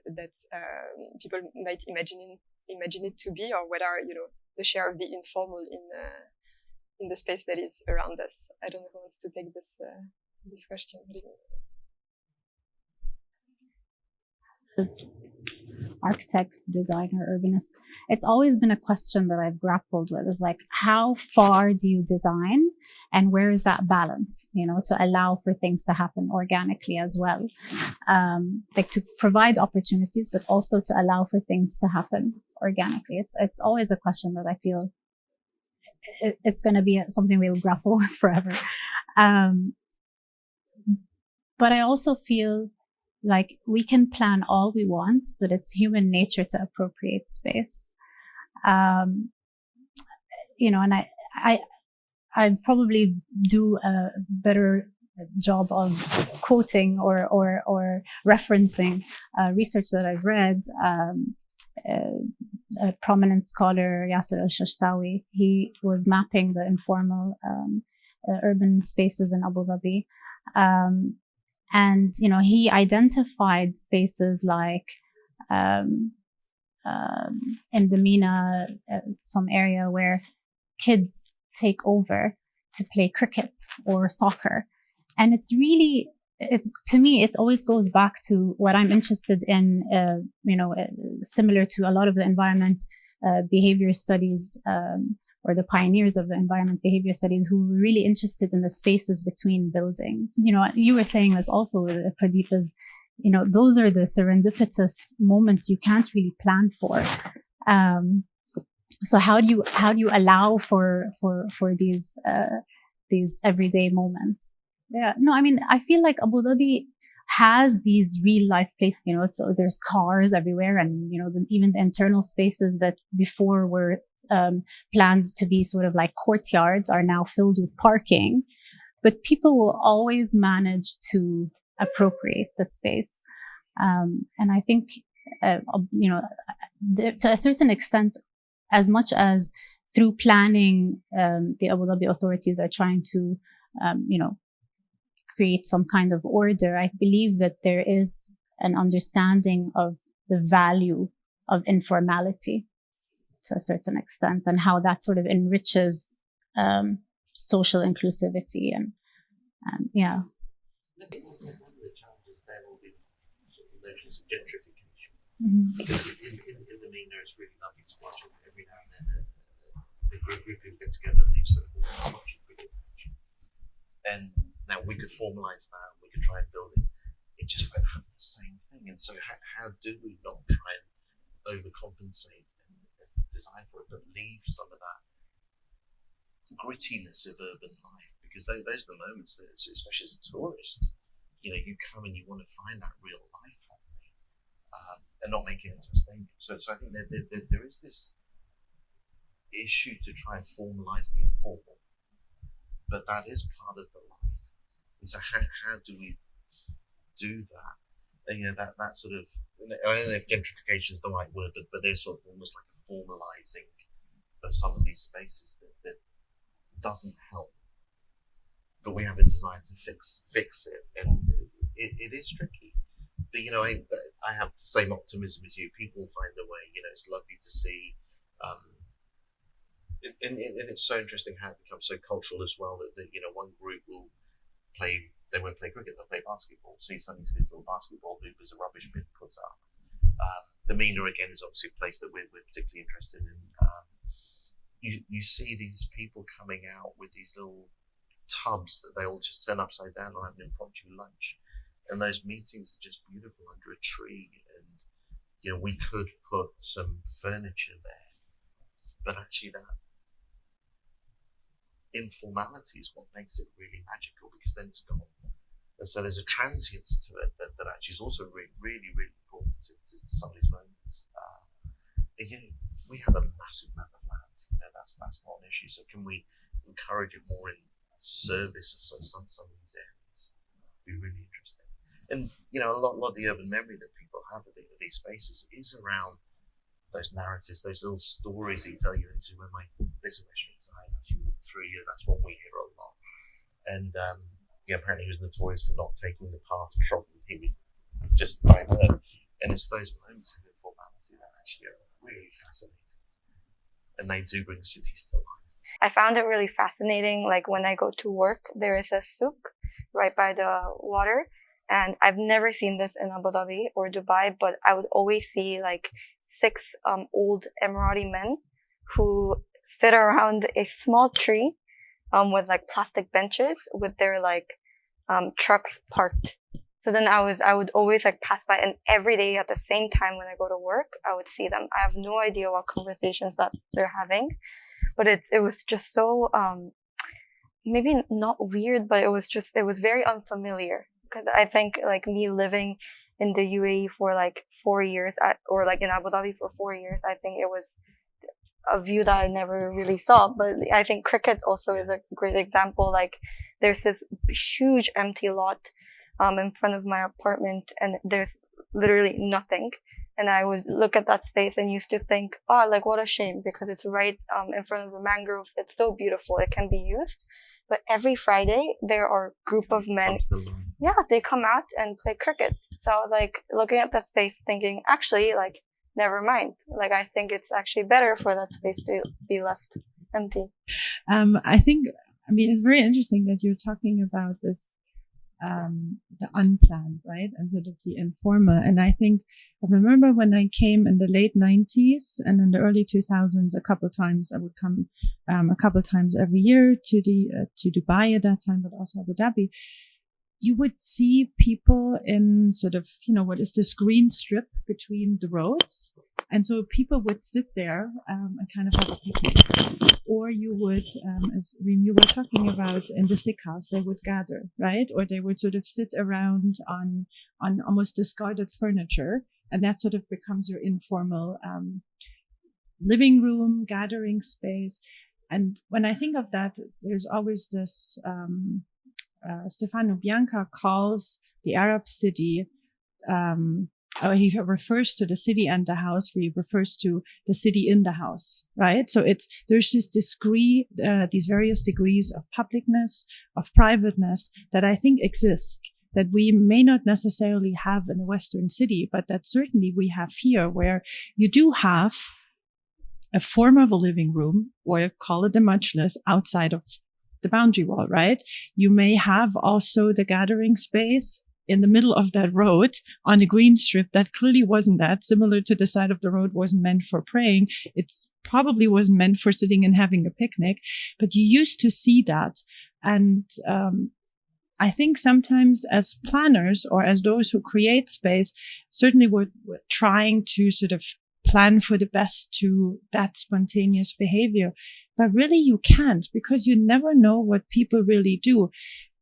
people might imagine it to be, or what are, the share of the informal in the space that is around us? I don't know who wants to take this question. Architect, designer, urbanist, it's always been a question that I've grappled with, is how far do you design, and where is that balance, to allow for things to happen organically as well, to provide opportunities, but also to allow for things to happen organically. It's always a question that I feel it's going to be something we'll grapple with forever. But I also feel we can plan all we want, but it's human nature to appropriate space. And I probably do a better job of quoting or referencing research that I've read. A prominent scholar, Yasser al-Shashtawi, he was mapping the informal urban spaces in Abu Dhabi. And, he identified spaces in the MENA, some area where kids take over to play cricket or soccer. And it's really to me, it always goes back to what I'm interested in, similar to a lot of the environment behavior studies, or the pioneers of the environment behavior studies, who were really interested in the spaces between buildings. You were saying this also, Pradeep, is, those are the serendipitous moments you can't really plan for. So how do you allow for these everyday moments? Yeah, no, I mean, I feel like Abu Dhabi has these real life places, so there's cars everywhere, and, even the internal spaces that before were planned to be sort of like courtyards are now filled with parking, but people will always manage to appropriate the space. And I think, to a certain extent, as much as through planning, the Abu Dhabi authorities are trying to, create some kind of order, I believe that there is an understanding of the value of informality to a certain extent, and how that sort of enriches social inclusivity and yeah. I think one of the challenges there will be sort of notions of gentrification. Because in the MENA, it's really lovely to watch it every now and then. A group of people get together and they say, "How much you bring it?" And now we could formalize that, we could try and build it. It just won't have the same thing. And so how do we not try and overcompensate and design for it, but leave some of that grittiness of urban life? Because those are the moments that, especially as a tourist, you come and you want to find that real life happening, and not make it into a stadium. So I think there is this issue to try and formalize the informal, but that is part of the life. And so how do we do that? And, that sort of, I don't know if gentrification is the right word, but there's sort of almost like a formalizing of some of these spaces that doesn't help. But we have a desire to fix it, and it is tricky. But I have the same optimism as you. People find a way. It's lovely to see. And it's so interesting how it becomes so cultural as well that one group won't play cricket, they'll play basketball. So you suddenly see this little basketball hoop as a rubbish bin put up. The MENA again is obviously a place that we're particularly interested in. You see these people coming out with these little tubs that they all just turn upside down and have an impromptu lunch. And those meetings are just beautiful under a tree. And we could put some furniture there, but actually that informality is what makes it really magical, because then it's gone. And so there's a transience to it that actually is also really, really, really important to some of these moments. We have a massive amount of land. That's not an issue. So can we encourage it more in service of some of these areas? It'd be really interesting. And a lot of the urban memory that people have of these spaces is around those narratives, those little stories that you tell you. This is where this restaurant I actually walk through. That's one we hear a lot. And apparently he was notorious for not taking the path trodden. He would just divert. And it's those moments of informality that actually are really fascinating, and they do bring cities to life. I found it really fascinating. Like when I go to work, there is a souk right by the water. And I've never seen this in Abu Dhabi or Dubai, but I would always see like 6 old Emirati men who sit around a small tree with like plastic benches with their trucks parked. So then I would always pass by, and every day at the same time when I go to work, I would see them. I have no idea what conversations that they're having, but it was just so maybe not weird, but it was very unfamiliar. Because I think me living in the UAE for 4 years or in Abu Dhabi for 4 years, I think it was a view that I never really saw. But I think cricket also is a great example. There's this huge empty lot in front of my apartment, and there's literally nothing. And I would look at that space and used to think, what a shame, because it's right in front of a mangrove. It's so beautiful. It can be used. But every Friday, there are a group of men. Yeah, they come out and play cricket. So I was looking at that space thinking, actually, never mind. I think it's actually better for that space to be left empty. I think, it's very interesting that you're talking about this the unplanned, right? And sort of the informal. And I think I remember when I came in the late 90s and in the early 2000s, a couple times I would come a couple times every year to Dubai at that time, but also Abu Dhabi. You would see people in sort of, what is this green strip between the roads? And so people would sit there and kind of have a picnic. Or you would, as Reem, you were talking about, in the sick house, they would gather, right? Or they would sort of sit around on almost discarded furniture. And that sort of becomes your informal living room, gathering space. And when I think of that, there's always this... Stefano Bianca calls the Arab city, he refers to the city and the house, he refers to the city in the house, right? So there's these various degrees of publicness, of privateness that I think exist, that we may not necessarily have in a Western city, but that certainly we have here, where you do have a form of a living room, or call it the majlis, outside of the boundary wall, right? You may have also the gathering space in the middle of that road on a green strip that clearly wasn't that, similar to the side of the road wasn't meant for praying. It probably wasn't meant for sitting and having a picnic, but you used to see that. And I think sometimes as planners or as those who create space, certainly we're trying to sort of plan for the best to that spontaneous behavior. But really you can't, because you never know what people really do.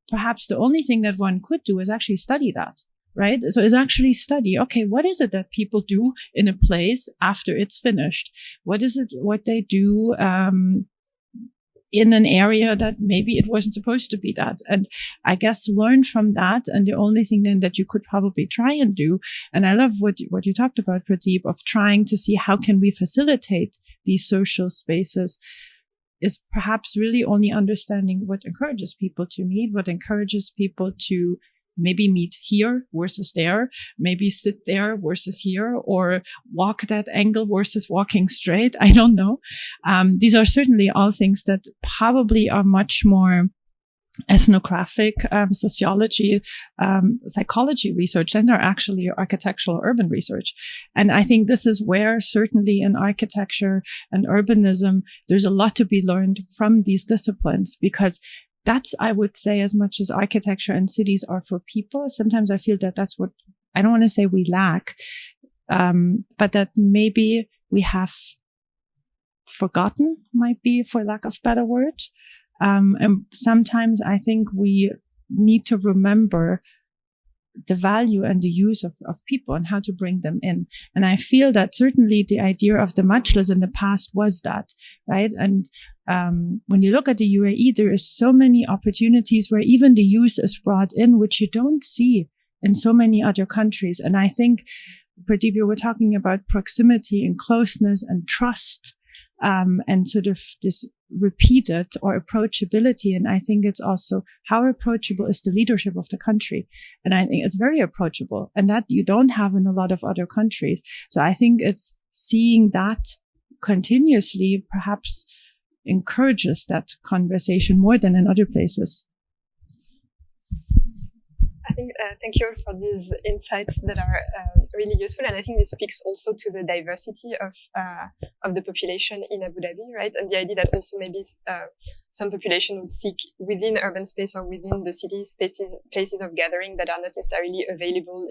Perhaps the only thing that one could do is actually study that, right? So is actually study, okay, what is it that people do in a place after it's finished? What is it, what they do, in an area that maybe it wasn't supposed to be that. And I guess learn from that. And the only thing then that you could probably try and do, and I love what you talked about, Pradeep, of trying to see how can we facilitate these social spaces, is perhaps really only understanding what encourages people to meet, what encourages people to maybe meet here versus there, maybe sit there versus here, or walk that angle versus walking straight. I don't know. These are certainly all things that probably are much more ethnographic, sociology, psychology research than are actually architectural urban research. And I think this is where certainly in architecture and urbanism, there's a lot to be learned from these disciplines, because that's, I would say, as much as architecture and cities are for people, sometimes I feel that that's what, I don't want to say we lack, but that maybe we have forgotten, might be for lack of better word. And sometimes I think we need to remember the value and the use of people and how to bring them in. And I feel that certainly the idea of the majlis in the past was that, right? And when you look at the UAE, there is so many opportunities where even the youth is brought in, which you don't see in so many other countries. And I think, Pradeep, you were talking about proximity and closeness and trust, and sort of this repeated or approachability. And I think it's also how approachable is the leadership of the country. And I think it's very approachable, and that you don't have in a lot of other countries. So I think it's seeing that continuously perhaps encourages that conversation more than in other places. I think, thank you all for these insights that are really useful, and I think this speaks also to the diversity of the population in Abu Dhabi, right? And the idea that also maybe some population would seek within urban space or within the city places of gathering that are not necessarily available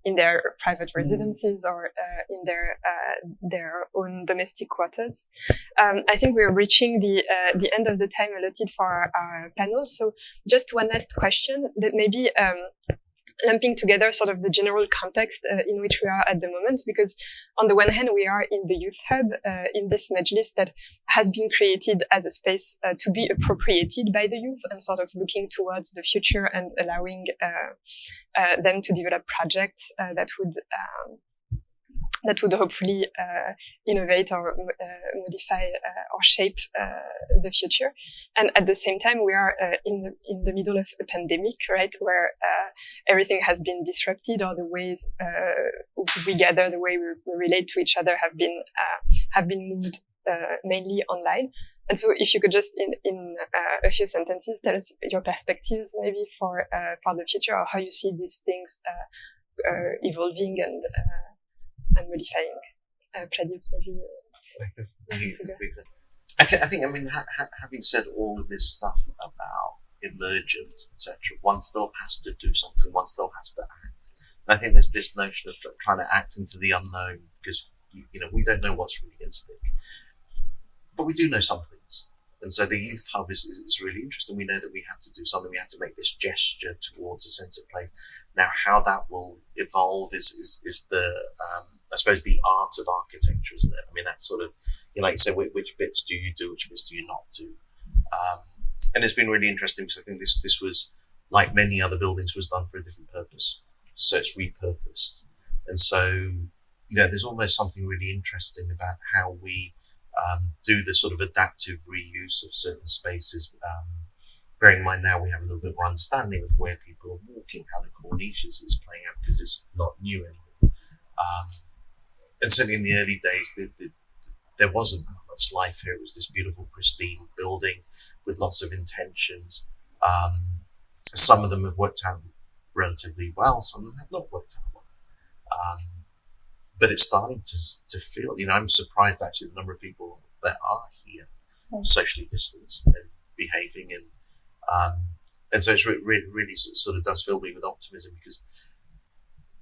in their private residences or in their own domestic quarters. I think we're reaching the end of the time allotted for our panel. So just one last question that maybe lumping together sort of the general context in which we are at the moment, because on the one hand, we are in the youth hub, in this majlis that has been created as a space to be appropriated by the youth and sort of looking towards the future and allowing them to develop projects that would hopefully innovate or modify or shape the future. And at the same time, we are in the middle of a pandemic, right, where everything has been disrupted, or the ways we gather, the way we relate to each other have been moved mainly online. And so if you could just in a few sentences tell us your perspectives maybe for the future, or how you see these things evolving and modifying. Pradeep, maybe. I think, I mean, having said all of this stuff about emergent, etc., one still has to do something, one still has to act. And I think there's this notion of trying to act into the unknown, because, you know, we don't know what's really going to stick. But we do know some things. And so the Youth Hub is really interesting. We know that we had to do something, we had to make this gesture towards a sense of place. Now, how that will evolve is the, I suppose, the art of architecture, isn't it? I mean, that's sort of, you know, like you say, which bits do you do, which bits do you not do? And it's been really interesting because I think this was, like many other buildings, was done for a different purpose. So it's repurposed. And so, you know, there's almost something really interesting about how we do the sort of adaptive reuse of certain spaces. Bearing in mind now we have a little bit more understanding of where people are walking, how the Corniches is playing out, because it's not new anymore. And certainly in the early days, there wasn't that much life here. It was this beautiful, pristine building with lots of intentions. Some of them have worked out relatively well, some of them have not worked out well. But it's starting to feel, you know, I'm surprised actually the number of people that are here, socially distanced and behaving, and so it's really sort of does fill me with optimism, because,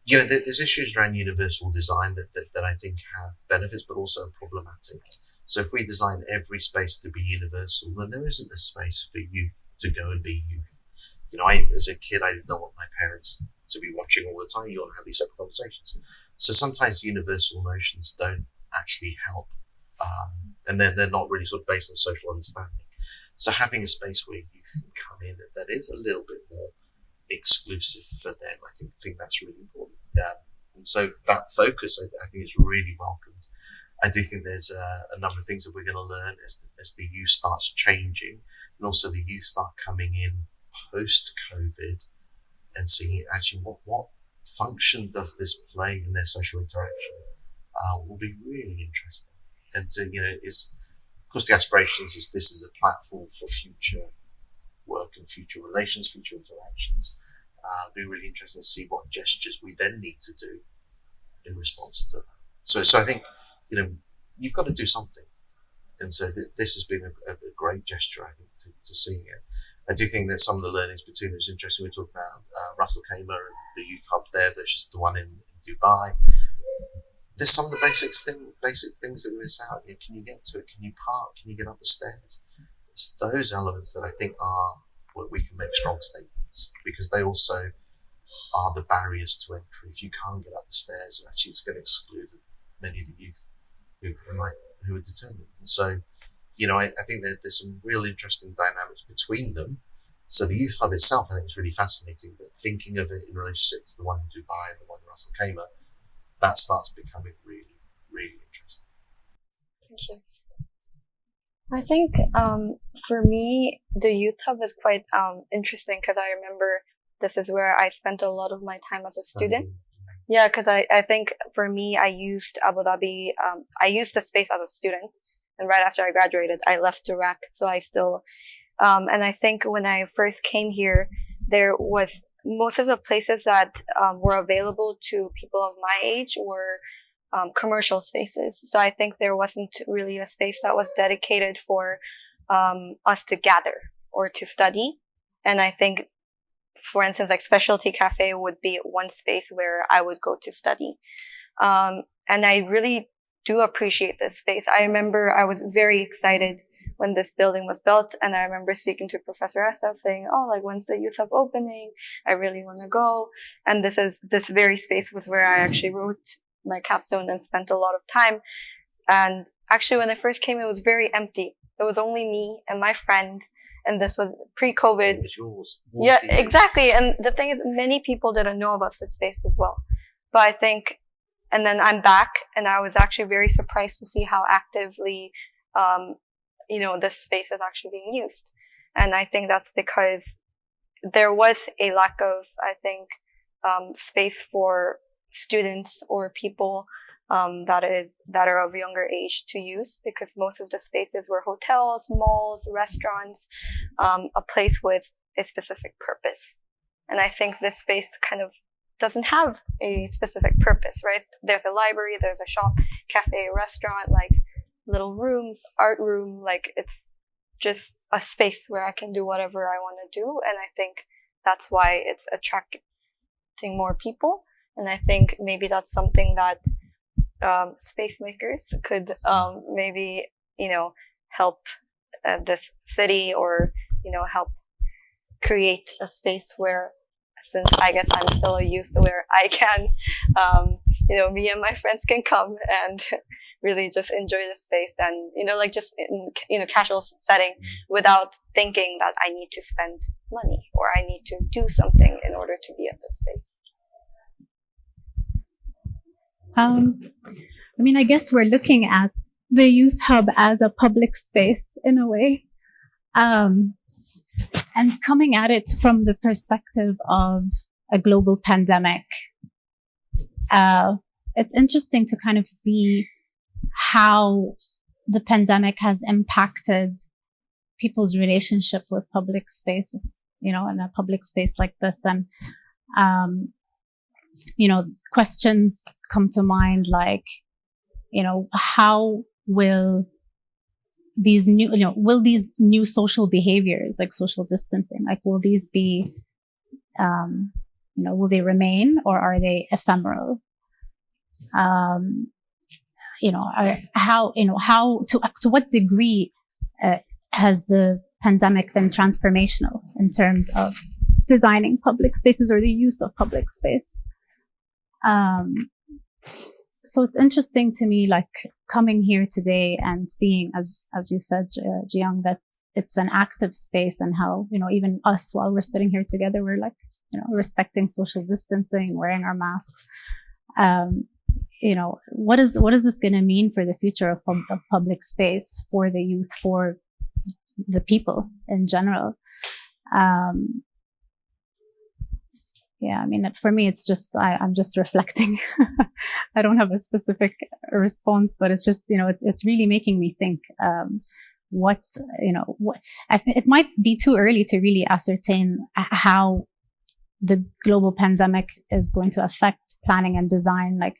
you know, there's issues around universal design that I think have benefits, but also are problematic. So if we design every space to be universal, then there isn't a space for youth to go and be youth. You know, as a kid, I didn't know what my parents to be watching all the time. You want to have these separate conversations. So sometimes universal notions don't actually help. And they're not really sort of based on social understanding. So having a space where youth can come in that is a little bit more exclusive for them, I think that's really important. And so that focus, I think, is really welcomed. I do think there's a number of things that we're going to learn as the youth starts changing, and also the youth start coming in post-COVID and seeing actually what function does this play in their social interaction, will be really interesting. And you know, of course the aspirations is this is a platform for future work and future relations, future interactions. It'll be really interesting to see what gestures we then need to do in response to that. So I think, you know, you've got to do something. And so this has been a great gesture, I think, to seeing it. I do think that some of the learnings between it was interesting. We talked about Russell Kamer and the Youth Hub there versus the one in Dubai. There's some of the basic things that we miss out. You know, can you get to it? Can you park? Can you get up the stairs? It's those elements that I think are where we can make strong statements, because they also are the barriers to entry. If you can't get up the stairs, actually it's going to exclude many of the youth who are determined. And so, you know, I think that there's some real interesting dynamics between them. So the Youth Hub itself, I think, is really fascinating, but thinking of it in relationship to the one in Dubai and the one in Russell Kamer, that starts becoming really, really interesting. Thank you. I think for me, the Youth Hub is quite interesting, because I remember this is where I spent a lot of my time as a student. Yeah, because I think for me, I used Abu Dhabi, I used the space as a student. And right after I graduated, I left Iraq. So I still, and I think when I first came here, there was most of the places that were available to people of my age were commercial spaces. So I think there wasn't really a space that was dedicated for us to gather or to study. And I think, for instance, like Specialty Cafe would be one space where I would go to study. And I really do appreciate this space. I remember I was very excited when this building was built, and I remember speaking to Professor Assaf saying, oh, like, when's the Youth Hub opening? I really want to go. And this very space was where I actually wrote my capstone and spent a lot of time. And actually, when I first came, it was very empty. It was only me and my friend, and this was pre-COVID. It was yours. Yeah, exactly. And the thing is, many people didn't know about this space as well. But I think, and then I'm back, and I was actually very surprised to see how actively, you know, this space is actually being used. And I think that's because there was a lack of, I think, space for students or people that are of younger age to use, because most of the spaces were hotels, malls, restaurants, a place with a specific purpose. And I think this space kind of doesn't have a specific purpose, right? There's a library, there's a shop, cafe, restaurant, like little rooms, art room, like it's just a space where I can do whatever I want to do. And I think that's why it's attracting more people. And I think maybe that's something that space makers could maybe, help this city, or, help create a space where, since I guess I'm still a youth, where I can, me and my friends can come and really just enjoy the space, and, like just in, casual setting, without thinking that I need to spend money or I need to do something in order to be at this space. I guess we're looking at the Youth Hub as a public space in a way. And coming at it from the perspective of a global pandemic, it's interesting to kind of see how the pandemic has impacted people's relationship with public spaces, in a public space like this. And, questions come to mind like, how will these new social behaviors, like social distancing, like will these be, will they remain, or are they ephemeral? To what degree has the pandemic been transformational in terms of designing public spaces or the use of public space? So it's interesting to me, like coming here today and seeing, as you said, Jiyoung, that it's an active space, and how, even us, while we're sitting here together, we're like, respecting social distancing, wearing our masks. What is this going to mean for the future of public space, for the youth, for the people in general? For me, it's just, I'm just reflecting. I don't have a specific response, but it's just, it's really making me think, it might be too early to really ascertain how the global pandemic is going to affect planning and design. Like,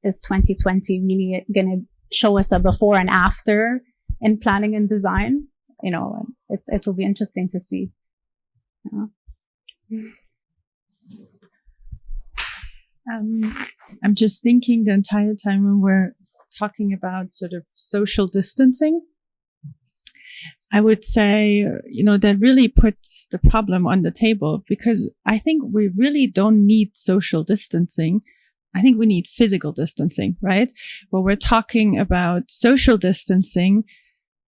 is 2020 really going to show us a before and after in planning and design? It will be interesting to see. I'm just thinking the entire time when we're talking about sort of social distancing, I would say, that really puts the problem on the table, because I think we really don't need social distancing. I think we need physical distancing, right? Well, we're talking about social distancing.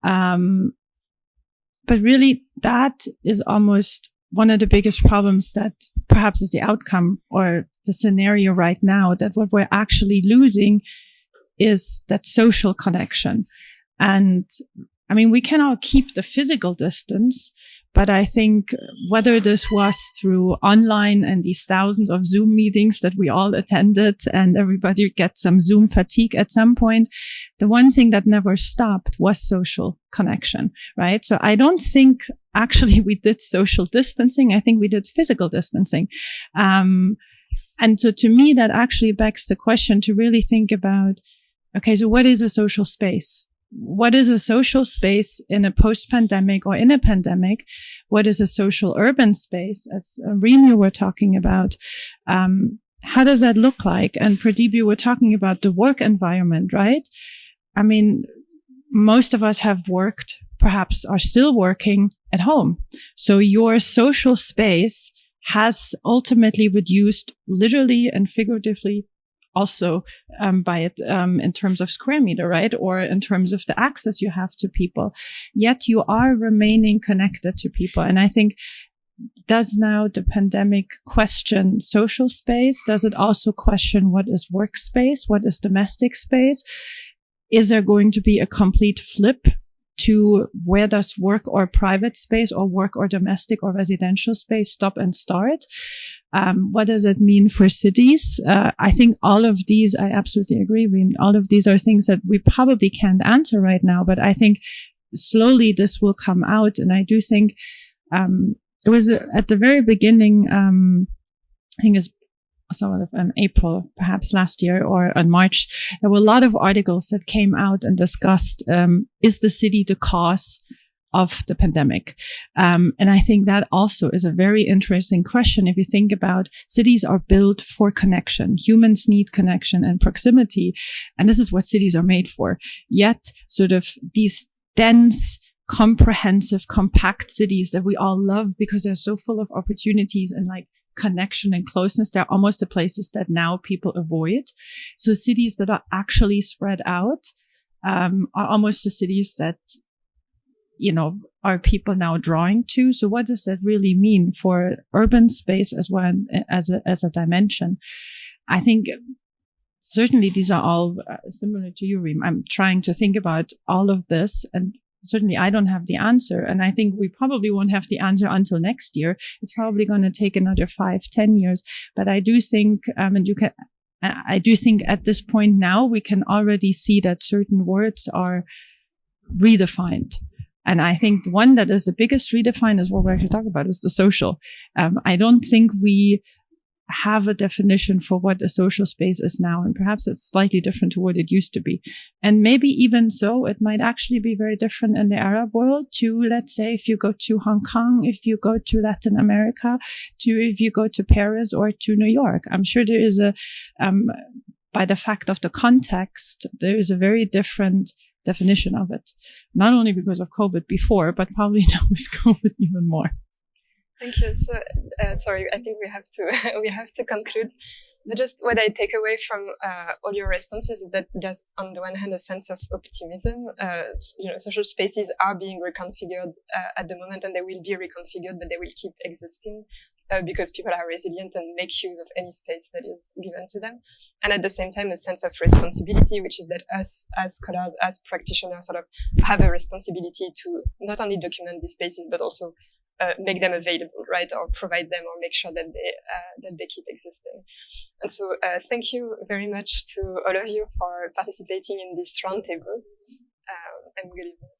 But really that is almost one of the biggest problems that perhaps is the outcome or the scenario right now, that what we're actually losing is that social connection. And we cannot keep the physical distance, but I think whether this was through online and these thousands of Zoom meetings that we all attended, and everybody gets some Zoom fatigue at some point, the one thing that never stopped was social connection, right? So I don't think actually we did social distancing. I think we did physical distancing. And so to me, that actually begs the question to really think about, okay, so what is a social space? What is a social space in a post-pandemic or in a pandemic? What is a social urban space, as Reem, you were talking about? How does that look like? And Pradeep, you were talking about the work environment, right? Most of us have worked, perhaps are still working at home. So your social space has ultimately reduced, literally and figuratively, also by it in terms of square meter, right? Or in terms of the access you have to people. Yet you are remaining connected to people. And I think, does now the pandemic question social space? Does it also question what is workspace? What is domestic space? Is there going to be a complete flip to where does work or private space or work or domestic or residential space stop and start? What does it mean for cities? I think all of these, I absolutely agree, Reem. All of these are things that we probably can't answer right now, but I think slowly this will come out. And I do think, it was at the very beginning, I think it's sort of April, perhaps last year, or in March, there were a lot of articles that came out and discussed, is the city the cause of the pandemic? And I think that also is a very interesting question. If you think about cities are built for connection, humans need connection and proximity. And this is what cities are made for. Yet sort of these dense, comprehensive, compact cities that we all love because they're so full of opportunities and like connection and closeness, they're almost the places that now people avoid. So cities that are actually spread out are almost the cities that, are people now drawing to. So what does that really mean for urban space as well as a dimension? I think certainly these are all similar to you, Reem. I'm trying to think about all of this, and certainly I don't have the answer. And I think we probably won't have the answer until next year. It's probably going to take another 5-10 years. But I do think, I do think at this point now, we can already see that certain words are redefined. And I think the one that is the biggest redefine is what we're actually talking about, is the social. I don't think we have a definition for what a social space is now. And perhaps it's slightly different to what it used to be. And maybe even so, it might actually be very different in the Arab world to, let's say, if you go to Hong Kong, if you go to Latin America, if you go to Paris or to New York. I'm sure there is by the fact of the context, there is a very different definition of it. Not only because of COVID before, but probably now with COVID even more. Thank you. So, sorry, I think we have to conclude. But just what I take away from all your responses is that there's, on the one hand, a sense of optimism. Social spaces are being reconfigured at the moment, and they will be reconfigured, but they will keep existing because people are resilient and make use of any space that is given to them. And at the same time, a sense of responsibility, which is that us as scholars, as practitioners, sort of have a responsibility to not only document these spaces, but also make them available, right, or provide them, or make sure that they keep existing. And so, thank you very much to all of you for participating in this roundtable, and good evening.